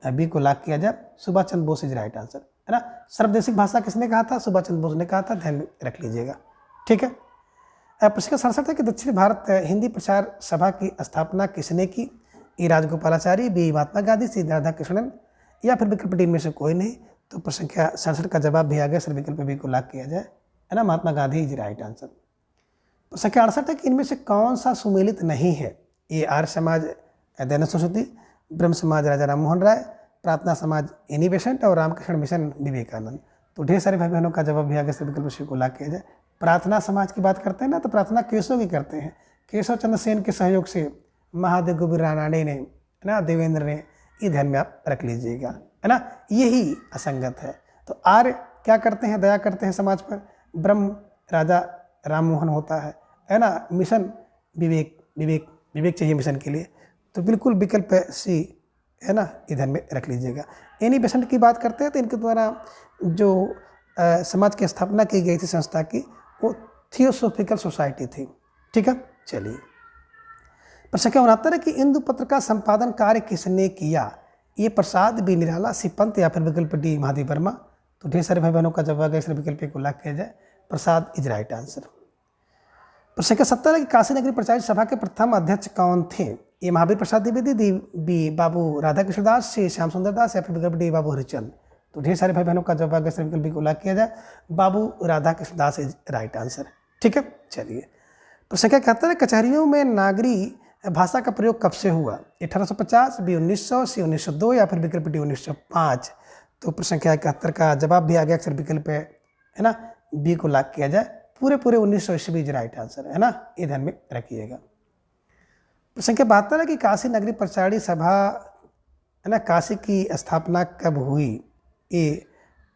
बी को लॉक किया जाए, Subhash Chandra Bose is right answer, है ना। सर्वदेशिक भाषा किसने कहा था? सुभाष चंद्र बोस ने कहा था, ध्यान में रख लीजिएगा। ठीक है। प्रश्न 67 है कि दक्षिण भारत हिंदी प्रचार सभा की स्थापना किसने की? ए राजगोपालाचारी, बी महात्मा गांधी, सी राधा कृष्णन या फिर विकल्प डी में से कोई नहीं। तो प्रश्न संख्या 67 का जवाब भी आ गया, सर विकल्प बी को लॉक किया जाए, है ना, Mahatma Gandhi is right answer. प्रश्न संख्या 68 है कि इनमें से कौन सा सुमेलित नहीं है? ये आर्य समाज दयानंद सरस्वती, ब्रह्म समाज राजा राम मोहन राय, प्रार्थना समाज एनी बेसेंट और रामकृष्ण मिशन विवेकानंद। तो ढेर सारे भाई बहनों का जवाब भी आ गया, सर विकल्प सी को लॉक किया जाए। प्रार्थना समाज की बात करते हैं ना, तो प्रार्थना केशव की करते हैं, केशव चंद्र सेन के सहयोग से महादेव गोविंद रानाडे ने, है ना, देवेंद्र ने, ये ध्यान में आप रख लीजिएगा, है ना, यही असंगत है। तो आर्य क्या करते हैं? दया करते हैं समाज पर, ब्रह्म राजा राम मोहन होता है ना, मिशन विवेक, विवेक विवेक चाहिए मिशन के लिए, तो बिल्कुल विकल्प सी, है ना, इधर में रख लीजिएगा। एनी बेसेंट की बात करते हैं तो इनके द्वारा जो समाज की स्थापना की गई थी संस्था की, वो थियोसोफिकल सोसाइटी थी। ठीक है, चलिए। प्रश्न संख्या 69 है कि इंदु पत्र का संपादन कार्य किसने किया? ये प्रसाद, बी निराला, सी पंत या फिर विकल्प डी महादेव वर्मा। तो ढेर सारे भाई बहनों का जवाब है, विकल्प को लॉक किया जाए, प्रसाद इज राइट आंसर। प्रश्न संख्या 70 है कि काशी नगरी प्रचारित सभा के प्रथम अध्यक्ष कौन थे? ए महावीर प्रसाद द्विवेदी, बी बाबू राधा कृष्ण दास, सी श्याम सुंदर दास या फिर विकल्प डी बाबू हरिचंद। तो ढेर सारे भाई बहनों का जवाब है, विकल्प बी को लॉक किया जाए, बाबू राधा कृष्ण दास इज राइट आंसर। ठीक है, चलिए। प्रश्न संख्या 71 है कचहरियों में नागरी भाषा का प्रयोग कब से हुआ? 1850, बी 1900, सी 1902 या फिर विकल्प डी 1905। तो प्रश्न संख्या 71 का जवाब भी आ गया, अक्सर विकल्प है ना, बी को लॉक किया जाए, पूरे 1900 ईस्वी इज राइट आंसर, है ना, ये ध्यान में रखिएगा। प्रश्न संख्या 72 है कि काशी नगरी प्रचारी सभा, है ना, काशी की स्थापना कब हुई? ए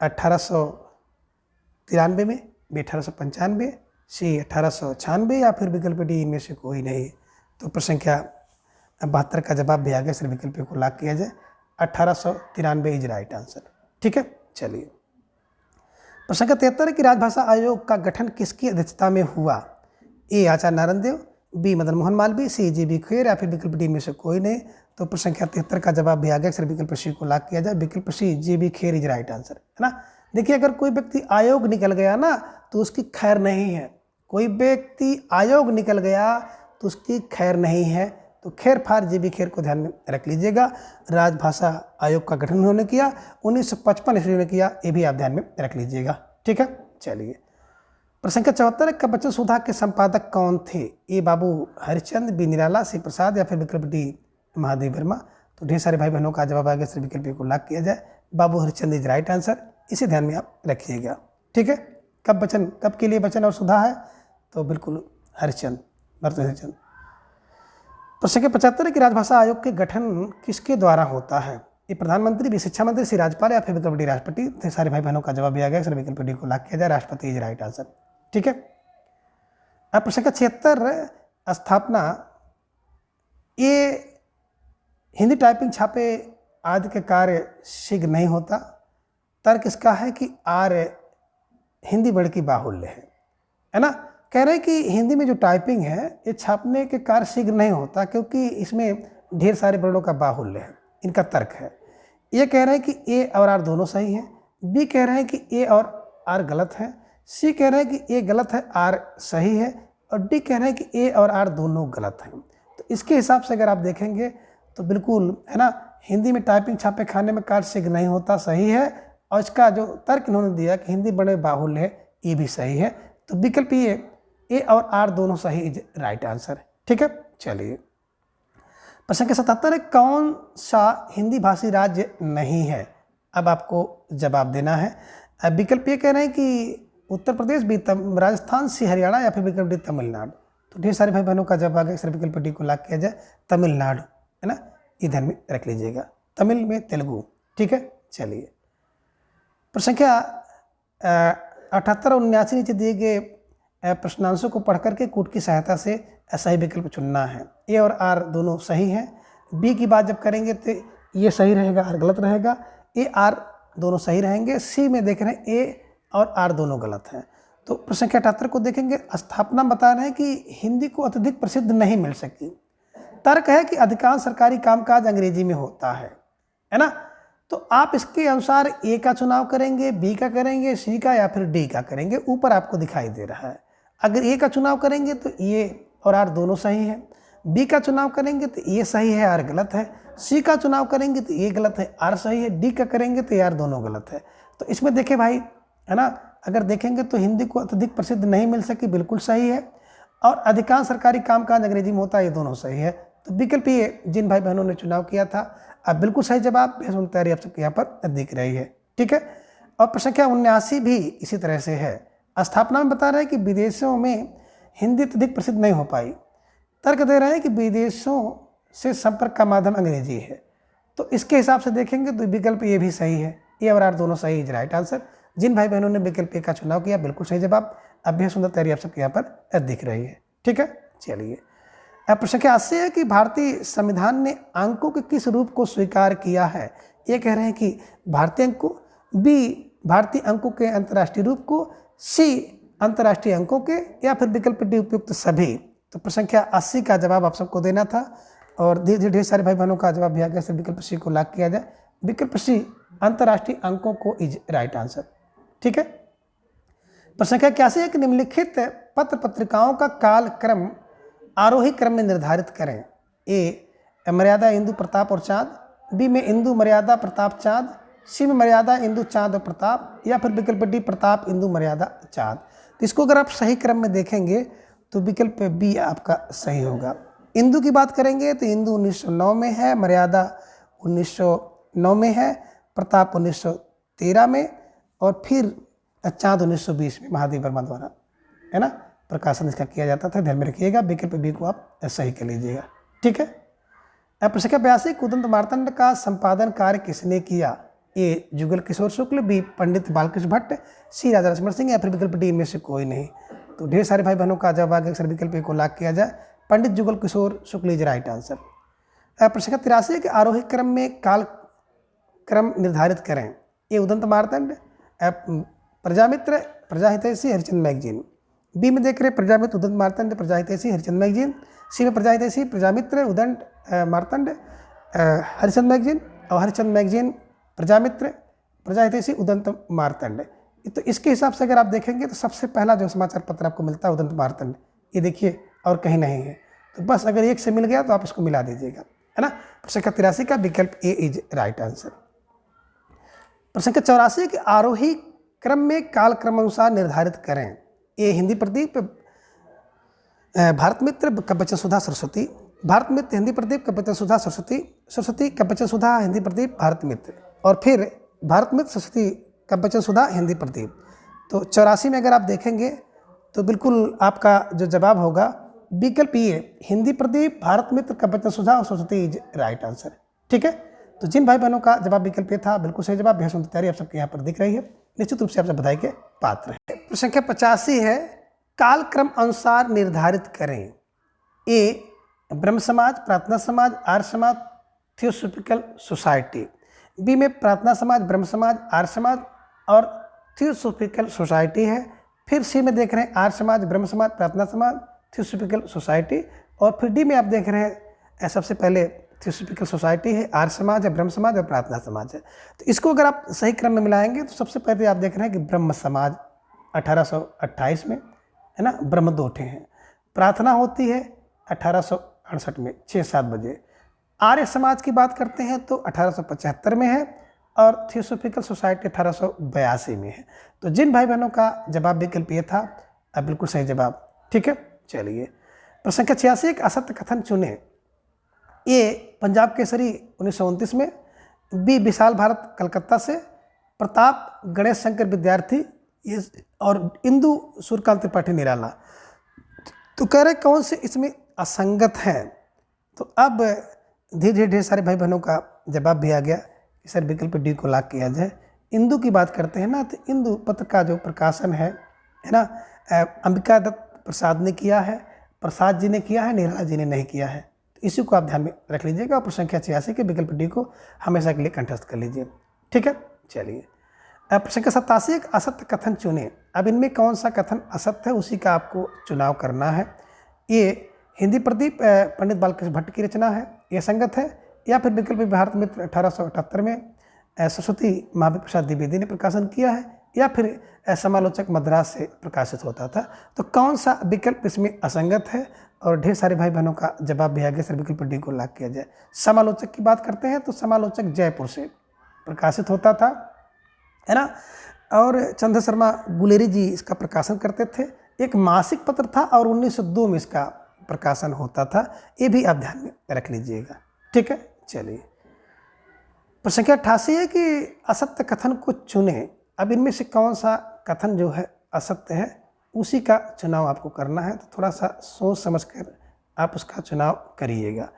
1893 में, बी 1895, सी 1896 या फिर विकल्प डी इनमें से कोई नहीं। तो प्रश्न संख्या 72 का जवाब भी आ गया, सर विकल्प को लॉक किया जाए, 1893 इज राइट आंसर। ठीक है, चलिए। प्रश्न संख्या 73 है कि राजभाषा आयोग का गठन किसकी अध्यक्षता में हुआ? ए आचार्य नारायण देव, बी मदन मोहन मालवीय, सी जी.बी. खेर या फिर विकल्प डी में से कोई नहीं। तो प्रश्न संख्या 73 का जवाब भी आ गया, सर विकल्प सी को लॉक किया जाए, विकल्प C GB. Kher is right answer, है ना। देखिए, अगर कोई व्यक्ति आयोग निकल गया ना तो उसकी खैर नहीं है, कोई व्यक्ति आयोग निकल गया तो उसकी खैर नहीं है। तो खैर फार जी.बी. खेर को ध्यान में रख लीजिएगा। राजभाषा आयोग का गठन उन्होंने किया 1955 ईस्वी में किया, ये भी आप ध्यान में रख लीजिएगा। ठीक है, चलिए। प्रश्न संख्या 74 का बच्चन सुधा के संपादक कौन थे? ए बाबू हरिचंद, बी निराला, सी प्रसाद या फिर विकल्प डी महादेव वर्मा। तो ढेर सारे भाई बहनों का जवाब आ गया, सर विकल्प को लॉक किया जाए, बाबू हरिचंद इज राइट आंसर। इसे ध्यान में आप रखिएगा। ठीक है, कब बचन, कब के लिए बचन और सुधा है? तो बिल्कुल हरिचंद, भरत हरिचंद। प्रश्न संख्या 75 की राजभाषा आयोग के गठन किसके द्वारा होता है? ये प्रधानमंत्री, बी शिक्षा मंत्री, सी राज्यपाल या फिर विकल्प डी राष्ट्रपति। तो सारे भाई बहनों का जवाब भी आ गया, सर विकल्प डी को लॉक किया जाए, राष्ट्रपति इज राइट आंसर। ठीक है। अब प्रश्न संख्या 76 स्थापना, ये हिंदी टाइपिंग छापे आदि के कार्य शीघ्र नहीं होता। तर्क इसका है कि आर्य हिंदी वर्ड की बाहुल्य है ना। कह रहे हैं कि हिंदी में जो टाइपिंग है ये छापने के कार्य शीघ्र नहीं होता क्योंकि इसमें ढेर सारे वर्णों का बाहुल्य है। इनका तर्क है। ये कह रहे हैं कि ए और आर दोनों सही हैं। बी कह रहे हैं कि ए और आर गलत है। सी कह रहे हैं कि ए गलत है, आर सही है। और डी कह रहे हैं कि ए और आर दोनों गलत हैं। तो इसके हिसाब से अगर आप देखेंगे तो बिल्कुल है ना, हिंदी में टाइपिंग छापे खाने में कार्य शीघ्र नहीं होता सही है। और इसका जो तर्क इन्होंने दिया कि हिंदी बड़े बाहुल्य है, ये भी सही है। तो विकल्प ए और आर दोनों सही इज राइट आंसर। ठीक है, चलिए प्रश्न संख्या 77 है, कौन सा हिंदी भाषी राज्य नहीं है? अब आपको जवाब देना है। अब विकल्प ये कह रहे हैं कि उत्तर प्रदेश, बी राजस्थान, सी हरियाणा, या फिर विकल्प डी तमिलनाडु। तो ढेर सारे भाई बहनों का जवाब आ गया। सर विकल्प डी को लॉक किया जाए, तमिलनाडु, है ना, ये ध्यान में रख लीजिएगा। तमिल में तेलुगु। ठीक है, चलिए प्रश्न संख्या 78 और 79 नीचे दिए गए प्रश्नांशों को पढ़ करके कूट की सहायता से सही विकल्प चुनना है। ए और आर दोनों सही हैं। बी की बात जब करेंगे तो ये सही रहेगा, आर गलत रहेगा। ए आर दोनों सही रहेंगे। सी में देख रहे हैं ए और आर दोनों गलत हैं। तो प्रश्न संख्या 78 को देखेंगे, स्थापना बता रहे हैं कि हिंदी को अत्यधिक प्रसिद्ध नहीं मिल सकी। तर्क है कि अधिकांश सरकारी कामकाज अंग्रेजी में होता है ना। तो आप इसके अनुसार ए का चुनाव करेंगे, बी का करेंगे, सी का, या फिर डी का करेंगे। ऊपर आपको दिखाई दे रहा है। अगर ए का चुनाव करेंगे तो ए और आर दोनों सही है। बी का चुनाव करेंगे तो ए सही है, आर गलत है। सी का चुनाव करेंगे तो ए गलत है, आर सही है। डी का करेंगे तो आर दोनों गलत है। तो इसमें देखें भाई, है ना, अगर देखेंगे तो हिंदी को अत्यधिक प्रसिद्ध नहीं मिल सकी, बिल्कुल सही है। और अधिकांश सरकारी कामकाज अंग्रेजी में होता है, ये दोनों सही है। तो विकल्प ये जिन भाई बहनों ने चुनाव किया था, अब बिल्कुल सही जवाब तैयारी आप सबके यहाँ पर दिख रही है। ठीक है, और प्रश्न संख्या 79 भी इसी तरह से है। स्थापना में बता रहे हैं कि विदेशों में हिंदी अत्यधिक प्रसिद्ध नहीं हो पाई। तर्क दे रहे हैं कि विदेशों से संपर्क का माध्यम अंग्रेजी है। तो इसके हिसाब से देखेंगे तो विकल्प ये भी सही है। ए और आर दोनों सही इज राइट आंसर। जिन भाई बहनों ने विकल्प ए का चुनाव किया, बिल्कुल सही जवाब। अब भी सुंदर तैयारी आप सबके यहाँ पर दिख रही है। ठीक है, चलिए प्रश्न संख्या 80 है कि भारतीय संविधान ने अंकों के किस रूप को स्वीकार किया है? ये कह रहे हैं कि भारतीय अंकों, बी भारतीय अंकों के अंतर्राष्ट्रीय रूप को, सी अंतर्राष्ट्रीय अंकों के, या फिर विकल्प डी उपयुक्त सभी। तो प्रश्न संख्या 80 का जवाब आप सबको देना था और ढेर सारे भाई बहनों का जवाब भी आ गया। सिर्फ विकल्प सी को लॉक किया जाए। विकल्प सी अंतर्राष्ट्रीय अंकों को इज राइट आंसर। ठीक है, प्रश्न संख्या 81 है कि निम्नलिखित पत्र पत्रिकाओं का काल क्रम आरोही क्रम में निर्धारित करें। ए मर्यादा, इंदु, प्रताप और चाँद। बी में इंदु, मर्यादा, प्रताप, चाँद। सी में मर्यादा, इंदु, चाँद और प्रताप, या फिर विकल्प डी प्रताप, इंदु, मर्यादा, चाँद। तो इसको अगर आप सही क्रम में देखेंगे तो विकल्प बी आपका सही होगा। इंदु की बात करेंगे तो इंदु 1909 में है, मर्यादा 1909 में है, प्रताप 1913 में, और फिर चाँद 1920 में महादेव वर्मा द्वारा, है ना, प्रकाशन इसका किया जाता था। ध्यान में रखिएगा, विकल्प बी को आप सही कर लीजिएगा। ठीक है, प्रश्न संख्या 82, कुदंत मार्तंड का संपादन कार्य किसने किया? ए जुगल किशोर शुक्ल, बी पंडित बालकृष्ण भट्ट, सी राजा लक्ष्मण सिंह, या फिर विकल्प डी में से कोई नहीं। तो ढेर सारे भाई बहनों का जवाब आ गया। सर विकल्प ए को लॉक किया जाए, पंडित जुगल किशोर शुक्ल इज राइट आंसर। प्रश्न संख्या 83 के आरोही क्रम में काल क्रम निर्धारित करें। ए उदंत मार्तंड, प्रजामित्र, प्रजाहितैषी, हरिचंद मैगजीन। बी में देख रहे प्रजामित्र, उदंत मार्तंड, प्रजाहितैषी, हरिचंद मैगजीन। सी में प्रजाहितैषी, प्रजामित्र, उदंत मार्तंड, हरिचंद मैगजीन, और हरिचंद मैगजीन, प्रजामित्र, प्रजाहितैषी, उदंत मार्तंड। तो इसके हिसाब से अगर आप देखेंगे तो सबसे पहला जो समाचार पत्र आपको मिलता है उदंत मार्तंड, ये देखिए, और कहीं नहीं है। तो बस अगर एक से मिल गया तो आप इसको मिला दीजिएगा, है ना। प्रश्न संख्या 83 का विकल्प ए इज राइट आंसर। प्रश्न संख्या 84 के आरोही क्रम में काल क्रमानुसार निर्धारित करें। ए हिंदी प्रदीप, भारत मित्र, कवचन सुधा, सरस्वती। भारत मित्र, हिंदी प्रदीप, कवचन सुधा, सरस्वती। सरस्वती, कवचन सुधा, हिंदी प्रदीप, भारत मित्र, और फिर भारत मित्र, सरस्वती, कवचन सुधा, हिंदी प्रदीप। तो 84 में अगर आप देखेंगे तो बिल्कुल आपका जो जवाब होगा विकल्प ये हिंदी प्रदीप, भारत मित्र, कवचन सुधा और सरस्वती इज राइट आंसर। ठीक है, तो जिन भाई बहनों का जवाब विकल्प ये था, बिल्कुल सही जवाब। बेहद तैयारी आप सबके यहाँ पर दिख रही है, निश्चित रूप से आप सब बधाई के पात्र हैं। प्रश्न संख्या 85 है, काल क्रम अनुसार निर्धारित करें। ए ब्रह्म समाज, प्रार्थना समाज, Arya Samaj, theosophical society. B में प्रार्थना समाज, ब्रह्म समाज, आर्य समाज और थियोसॉफिकल सोसाइटी है। फिर सी में देख रहे हैं आर्य समाज, ब्रह्म समाज, प्रार्थना समाज, थियोसॉफिकल सोसाइटी। और फिर डी में आप देख रहे हैं सबसे पहले थियोसॉफिकल सोसाइटी है, आर्य समाज है, ब्रह्म समाज और प्रार्थना समाज है। तो इसको अगर आप सही क्रम में मिलाएंगे तो सबसे पहले आप देख रहे हैं कि ब्रह्म समाज 1828 में, है ना, ब्रह्म 2 ठे हैं। प्रार्थना होती है 1868 में 6-7 बजे। आर्य समाज की बात करते हैं तो 1875 में है और थियोसॉफिकल सोसाइटी 1882 में है। तो जिन भाई बहनों का जवाब विकल्प ये था, अब बिल्कुल सही जवाब। ठीक है, चलिए प्रश्न संख्या 86, एक असत्य कथन चुने। ए पंजाब केसरी 1929 में, बी विशाल भारत कलकत्ता से, प्रताप गणेश शंकर विद्यार्थी और इंदु सूर्यकांत त्रिपाठी निराला। तो कह रहे कौन से इसमें असंगत है। तो अब धीरे धीरे ढेर सारे भाई बहनों का जवाब भी आ गया कि सर विकल्प डी को लॉक किया जाए। इंदु की बात करते हैं ना, तो इंदु पत्र का जो प्रकाशन है ना, अंबिका दत्त प्रसाद ने किया है, प्रसाद जी ने किया है, निराला जी ने नहीं किया है। तो इसी को आप ध्यान में रख लीजिएगा और प्रश्न संख्या 86 के विकल्प डी को हमेशा के लिए कंठस्थ कर लीजिए। ठीक है, चलिए अब प्रश्न संख्या 87, एक असत्य कथन चुने। अब इनमें कौन सा कथन असत्य है उसी का आपको चुनाव करना है। ये हिंदी प्रदीप पंडित बालकृष्ण भट्ट की रचना है, यह संगत है, या फिर विकल्प भारत मित्र 1878 में सरस्वती महावीर प्रसाद द्विवेदी ने प्रकाशन किया है, या फिर समालोचक मद्रास से प्रकाशित होता था। तो कौन सा विकल्प इसमें असंगत है। और ढेर सारे भाई बहनों का जवाब भी आ गया, सर विकल्प डी को लॉक किया जाए। समालोचक की बात करते हैं तो समालोचक जयपुर से प्रकाशित होता था, है ना, और चंद्र शर्मा गुलेरी जी इसका प्रकाशन करते थे। एक मासिक पत्र था और 1902 में इसका प्रकाशन होता था। ये भी आप ध्यान में रख लीजिएगा। ठीक है, चलिए प्रश्न संख्या 88 है कि असत्य कथन को चुने। अब इनमें से कौन सा कथन जो है असत्य है उसी का चुनाव आपको करना है। तो थोड़ा सा सोच समझ कर आप उसका चुनाव करिएगा।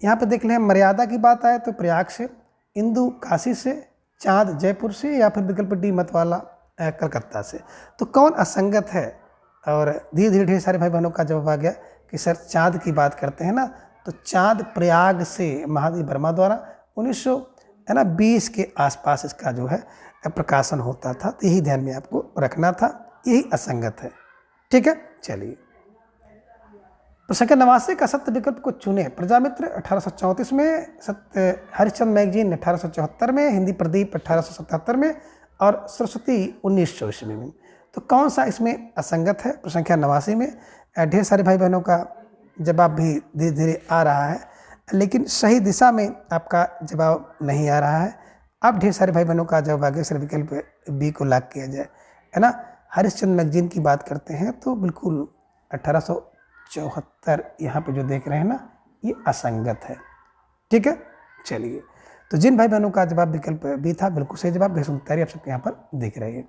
यहाँ पे देख लें, मर्यादा की बात आए तो प्रयाग से, इंदु काशी से, चाँद जयपुर से, या फिर विकल्प डी मतवाला कलकत्ता से। तो कौन असंगत है। और धीरे धीरे ढेर सारे भाई बहनों का जवाब आ गया कि सर चाँद की बात करते हैं ना, तो चाँद प्रयाग से महादेव वर्मा द्वारा 1920 के आसपास इसका जो है प्रकाशन होता था। तो यही ध्यान में आपको रखना था, यही असंगत है। ठीक है, चलिए प्रश्न संख्या 89 का सत्य विकल्प को चुने। प्रजामित्र 1834 में, सत्य हरिश्चंद्र मैगजीन 1874 में, हिंदी प्रदीप 1877 में और सरस्वती 1900 ईस्वी में। तो कौन सा इसमें असंगत है। प्रश्न संख्या 89 में ढेर सारे भाई बहनों का जवाब भी धीरे धीरे आ रहा है, लेकिन सही दिशा में आपका जवाब नहीं आ रहा है। अब ढेर सारे भाई बहनों का जवाब आ गया, सर विकल्प बी को लॉक किया जाए, है ना। हरिश्चंद्र मैगजीन की बात करते हैं तो बिल्कुल 1874 यहाँ पे जो देख रहे हैं ना, ये असंगत है। ठीक है, चलिए तो जिन भाई बहनों का जवाब विकल्प बी था बिल्कुल सही जवाब, तैयारी आप सबके यहाँ पर दिख रही है।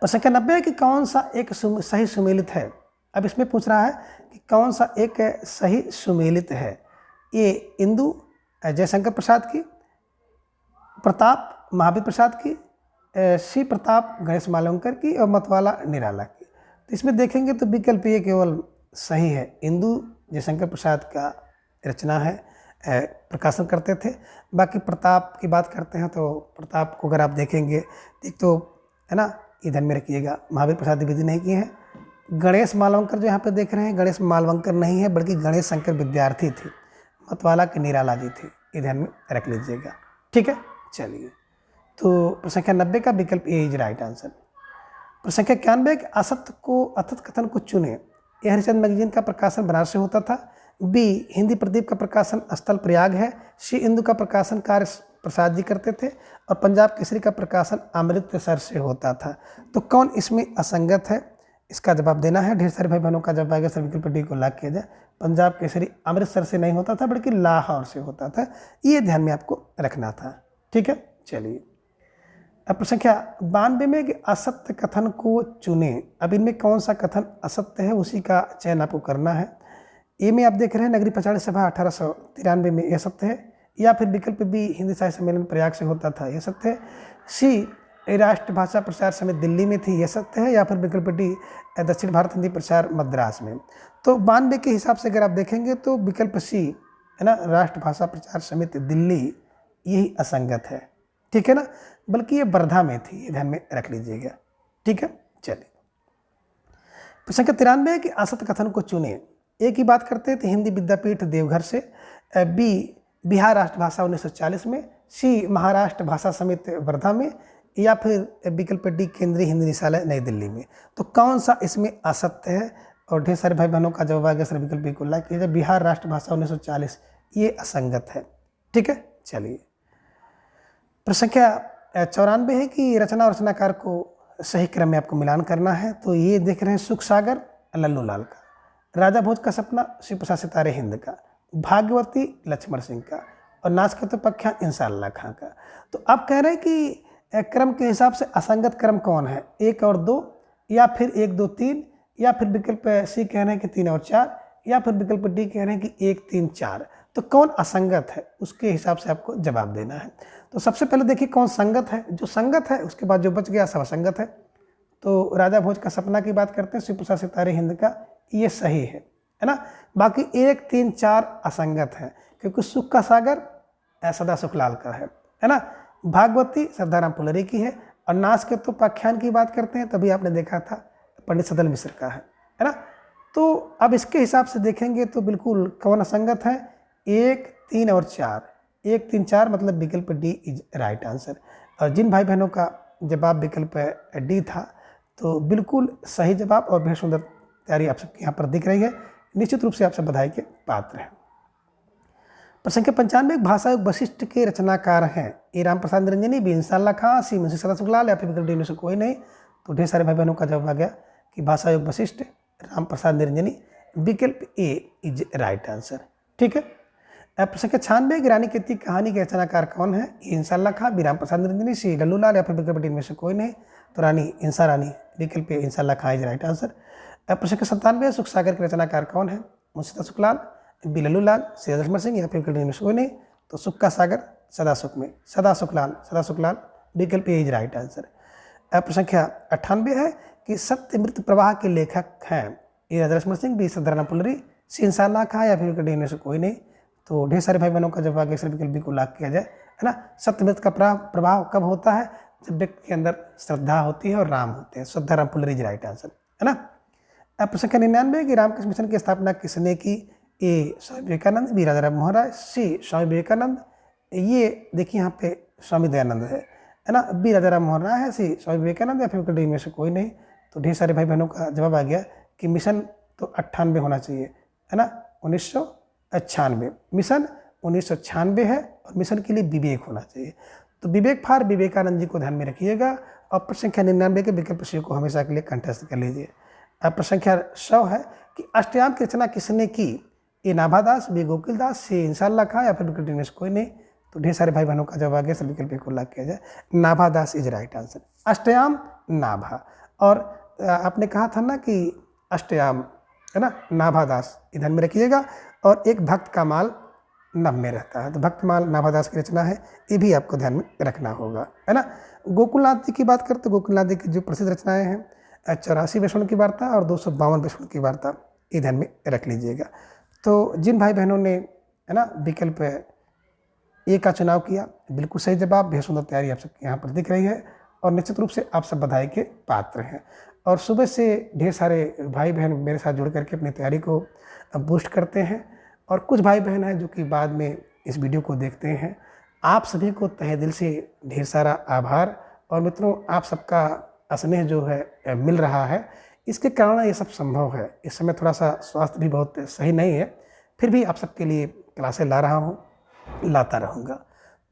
प्रश्न संख्या 90 है कि कौन सा एक सही सुमेलित है। अब इसमें पूछ रहा है कि कौन सा एक सही सुमेलित है। ये इंदु जयशंकर प्रसाद की, प्रताप महावीर प्रसाद की, सी प्रताप गणेश मालवंकर की और मतवाला निराला की। तो इसमें देखेंगे तो विकल्प ये केवल सही है। इंदु जयशंकर प्रसाद का रचना है, प्रकाशन करते थे। बाकी प्रताप की बात करते हैं तो प्रताप को अगर आप देखेंगे एक तो, है ना, इधर में रखिएगा, महावीर प्रसाद द्विवेदी नहीं किए हैं। गणेश मालवंकर जो यहाँ पे देख रहे हैं, गणेश मालवंकर नहीं है बल्कि गणेश शंकर विद्यार्थी थे, मतवाला के निराला जी थे, इधर में रख लीजिएगा। ठीक है, चलिए तो प्रश्न संख्या 90 का विकल्प ए इज राइट आंसर। प्रश्न संख्या 91 असत्य को अथत कथन को चुने। ये हरिश्चंद्र मैगजीन का प्रकाशन बनारस से होता था। बी हिंदी प्रदीप का प्रकाशन स्थल प्रयाग है। सी इंदु का प्रकाशन कार्य प्रसाद जी करते थे और पंजाब केसरी का प्रकाशन अमृतसर से होता था। तो कौन इसमें असंगत है, इसका जवाब देना है। ढेर सारे भाई बहनों का जवाब आएगा, सर विकल्प डी को लॉक किया जाए। पंजाब केसरी अमृतसर से नहीं होता था बल्कि लाहौर से होता था, ये ध्यान में आपको रखना था। ठीक है, चलिए अब प्रश्न संख्या 92 में कि असत्य कथन को चुने। अब इनमें कौन सा कथन असत्य है उसी का चयन आपको करना है। ए में आप देख रहे हैं नगरीय पचाड़ी सभा 1893 में, यह सत्य है। या फिर विकल्प बी हिंदी साहित्य सम्मेलन प्रयाग से होता था, यह सत्य है। सी राष्ट्र भाषा प्रचार समिति दिल्ली में थी, यह सत्य है। या फिर विकल्प डी दक्षिण भारत हिंदी प्रचार मद्रास में। तो 92 के हिसाब से अगर आप देखेंगे तो विकल्प सी, है ना, राष्ट्र भाषा प्रचार समिति दिल्ली, यही असंगत है। ठीक है ना, बल्कि ये वर्धा में थी, ये ध्यान में रख लीजिएगा। ठीक है, चलिए। प्रश्न संख्या 93 है कि असत कथन को चुने। ए की बात करते हैं तो हिंदी विद्यापीठ देवघर से, बी बिहार राष्ट्रभाषा 1940 में, सी महाराष्ट्र भाषा समिति वर्धा में, या फिर विकल्प डी केंद्रीय हिंदी निदेशालय नई दिल्ली में। तो कौन सा इसमें असत्य है? और ढेर सारे भाई बहनों का जवाब आ गया सर विकल्प बी को लाइक कीजिए, बिहार राष्ट्रभाषा 1940 ये असंगत है। ठीक है, चलिए। प्रश्न संख्या 94 है कि रचना और रचनाकार को सही क्रम में आपको मिलान करना है। तो ये देख रहे हैं सुख सागर लल्लू लाल का, राजा भोज का सपना शिव प्रसाद सितारे हिंद का, भाग्यवती लक्ष्मण सिंह का, और नाच का तो पख्या इंसाल्लाह खां का। तो आप कह रहे हैं कि क्रम के हिसाब से असंगत क्रम कौन है, 1 और 2, या फिर 1 2 3, या फिर विकल्प सी कह रहे हैं कि 3 और 4, या फिर विकल्प डी कह रहे हैं कि 1 3 4। तो कौन असंगत है उसके हिसाब से आपको जवाब देना है। तो सबसे पहले देखिए कौन संगत है, जो संगत है उसके बाद जो बच गया सब असंगत है। तो राजा भोज का सपना की बात करते हैं, शिव प्रसाद सितारे हिंद का, ये सही है ना। बाकी 1 3 4 असंगत है, क्योंकि सुख का सागर सदा सुखलाल का है ना। भागवती श्रद्धाराम पुलरी की है, और नाच के तो पाख्यान की बात करते हैं तभी आपने देखा था पंडित सदल मिश्र का है ना। तो अब इसके हिसाब से देखेंगे तो बिल्कुल कौन असंगत है, 1 3 और 4, 1 3 4 मतलब विकल्प डी इज राइट आंसर। और जिन भाई बहनों का जवाब विकल्प डी था तो बिल्कुल सही जवाब और बेहद सुंदर तैयारी आप सबके यहाँ पर दिख रही है, निश्चित रूप से आप सब बधाई के पात्र हैं। प्रश्न संख्या 95 भाषा योग वशिष्ठ के रचनाकार हैं। ए राम प्रसाद निरंजनी, बी इंसाल्लाह खां, सी मुंशी सदा सुखलाल, या फिर विकल्प डी में से कोई नहीं। तो ढेर सारे भाई बहनों का जवाब आ गया कि भाषा योग वशिष्ठ राम प्रसाद निरंजनी, विकल्प ए इज राइट आंसर। ठीक है। प्रश्न संख्या 96 रानी कीर्ति कहानी के रचनाकार कौन है? ए इंसाल्लाह खां, बी राम प्रसाद निरंजनी, सी लल्लू लाल, या फिर विकल्प डी में से कोई नहीं। तो रानी इंसा रानी, विकल्प ए इंसाल्लाह खां इज राइट आंसर। प्रश्न संख्या 97 सुख सागर के रचनाकार कौन है? मुंशी सदा सुखलाल, बी लल्लू लाल, सी लक्ष्मण सिंह, या फिर विकल्प डी में से कोई नहीं। तो सुख का सागर सदा सुख में सदा सुखलाल, विकल्प ए इज राइट आंसर। प्रश्न संख्या 98 है कि सत्यमृत प्रवाह के लेखक हैं। ए राजा लक्ष्मण सिंह, बी श्रद्धाराम पुलरी, सी इंसाल्लाह खां, या फिर विकल्प डी में से कोई नहीं। तो ढेर सारे भाई बहनों का जब आगे विकल्प बी को लाग किया जाए है ना। सत्यमृत का प्रभाव कब होता है? जब व्यक्ति के अंदर श्रद्धा होती है और राम होते हैं। श्रद्धाराम पुलरी इज राइट आंसर है ना। प्रश्न संख्या 99 कि रामकृष्ण मिशन की स्थापना किसने की? ए स्वामी विवेकानंद, बी राजा राम मोहन राय, सी स्वामी विवेकानंद, ये देखिए यहाँ पे स्वामी दयानंद है ना। बी राजा राम मोहन राय है, सी स्वामी विवेकानंद, या फिर विकल्प डी में से कोई नहीं। तो ढेर सारे भाई बहनों का जवाब आ गया कि मिशन तो 98 होना चाहिए है ना, 1996। मिशन 1996 है और मिशन के लिए विवेक होना चाहिए। तो विवेक फार विवेकानंद जी को ध्यान में रखिएगा। और प्रश्न संख्या 99 के विकल्प सी को हमेशा के लिए कंटेस्ट कर लीजिए। अब प्रश्न संख्या 100 है कि अष्टयाम की रचना किसने की? ए नाभादास, बी गोकुल दास, सी इंसाल्लाह खां, या फिर विकल्प डी में से कोई नहीं। तो ढेर सारे भाई बहनों का जवाब आ गया, सब विकल्प को लाग किया जाए, Nabhadas is right answer. Ashtayam Nabha, और आपने कहा था ना कि अष्टयाम है ना, नाभादास इधर में रखिएगा। और एक भक्त का माल नभ में रहता है, तो भक्तमाल नाभादास की रचना है, ये भी आपको ध्यान में रखना होगा है ना। गोकुलनाथ जी की बात करते तो गोकुलनाथ जी की जो प्रसिद्ध रचनाएं हैं 84 वैष्णव की वार्ता और 252 वैष्णव की वार्ता, ये ध्यान में रख लीजिएगा। तो जिन भाई बहनों ने है ना विकल्प ए का चुनाव किया, बिल्कुल सही जवाब, बेहद सुंदर तैयारी आप सबके यहाँ पर दिख रही है और निश्चित रूप से आप सब बधाई के पात्र हैं। और सुबह से ढेर सारे भाई बहन मेरे साथ जुड़ करके अपनी तैयारी को बूस्ट करते हैं, और कुछ भाई बहन हैं जो कि बाद में इस वीडियो को देखते हैं। आप सभी को तहे दिल से ढेर सारा आभार। और मित्रों, आप सबका स्नेह जो है मिल रहा है, इसके कारण ये सब संभव है। इस समय थोड़ा सा स्वास्थ्य भी बहुत सही नहीं है, फिर भी आप सबके लिए क्लासें ला रहा हूँ, लाता रहूँगा।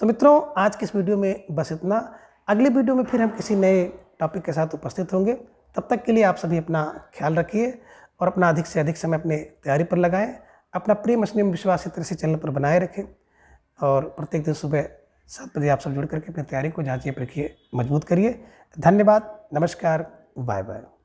तो मित्रों, आज की इस वीडियो में बस इतना। अगली वीडियो में फिर हम किसी नए टॉपिक के साथ उपस्थित होंगे। तब तक के लिए आप सभी अपना ख्याल रखिए और अपना अधिक से अधिक समय अपने तैयारी पर लगाएं। अपना प्रेम स्नेह विश्वास इस तरह से चैनल पर बनाए रखें, और प्रत्येक दिन सुबह 7 बजे आप सब जुड़ करके अपनी तैयारी को जांचिए, परखिए, मजबूत करिए। धन्यवाद, नमस्कार, बाय बाय।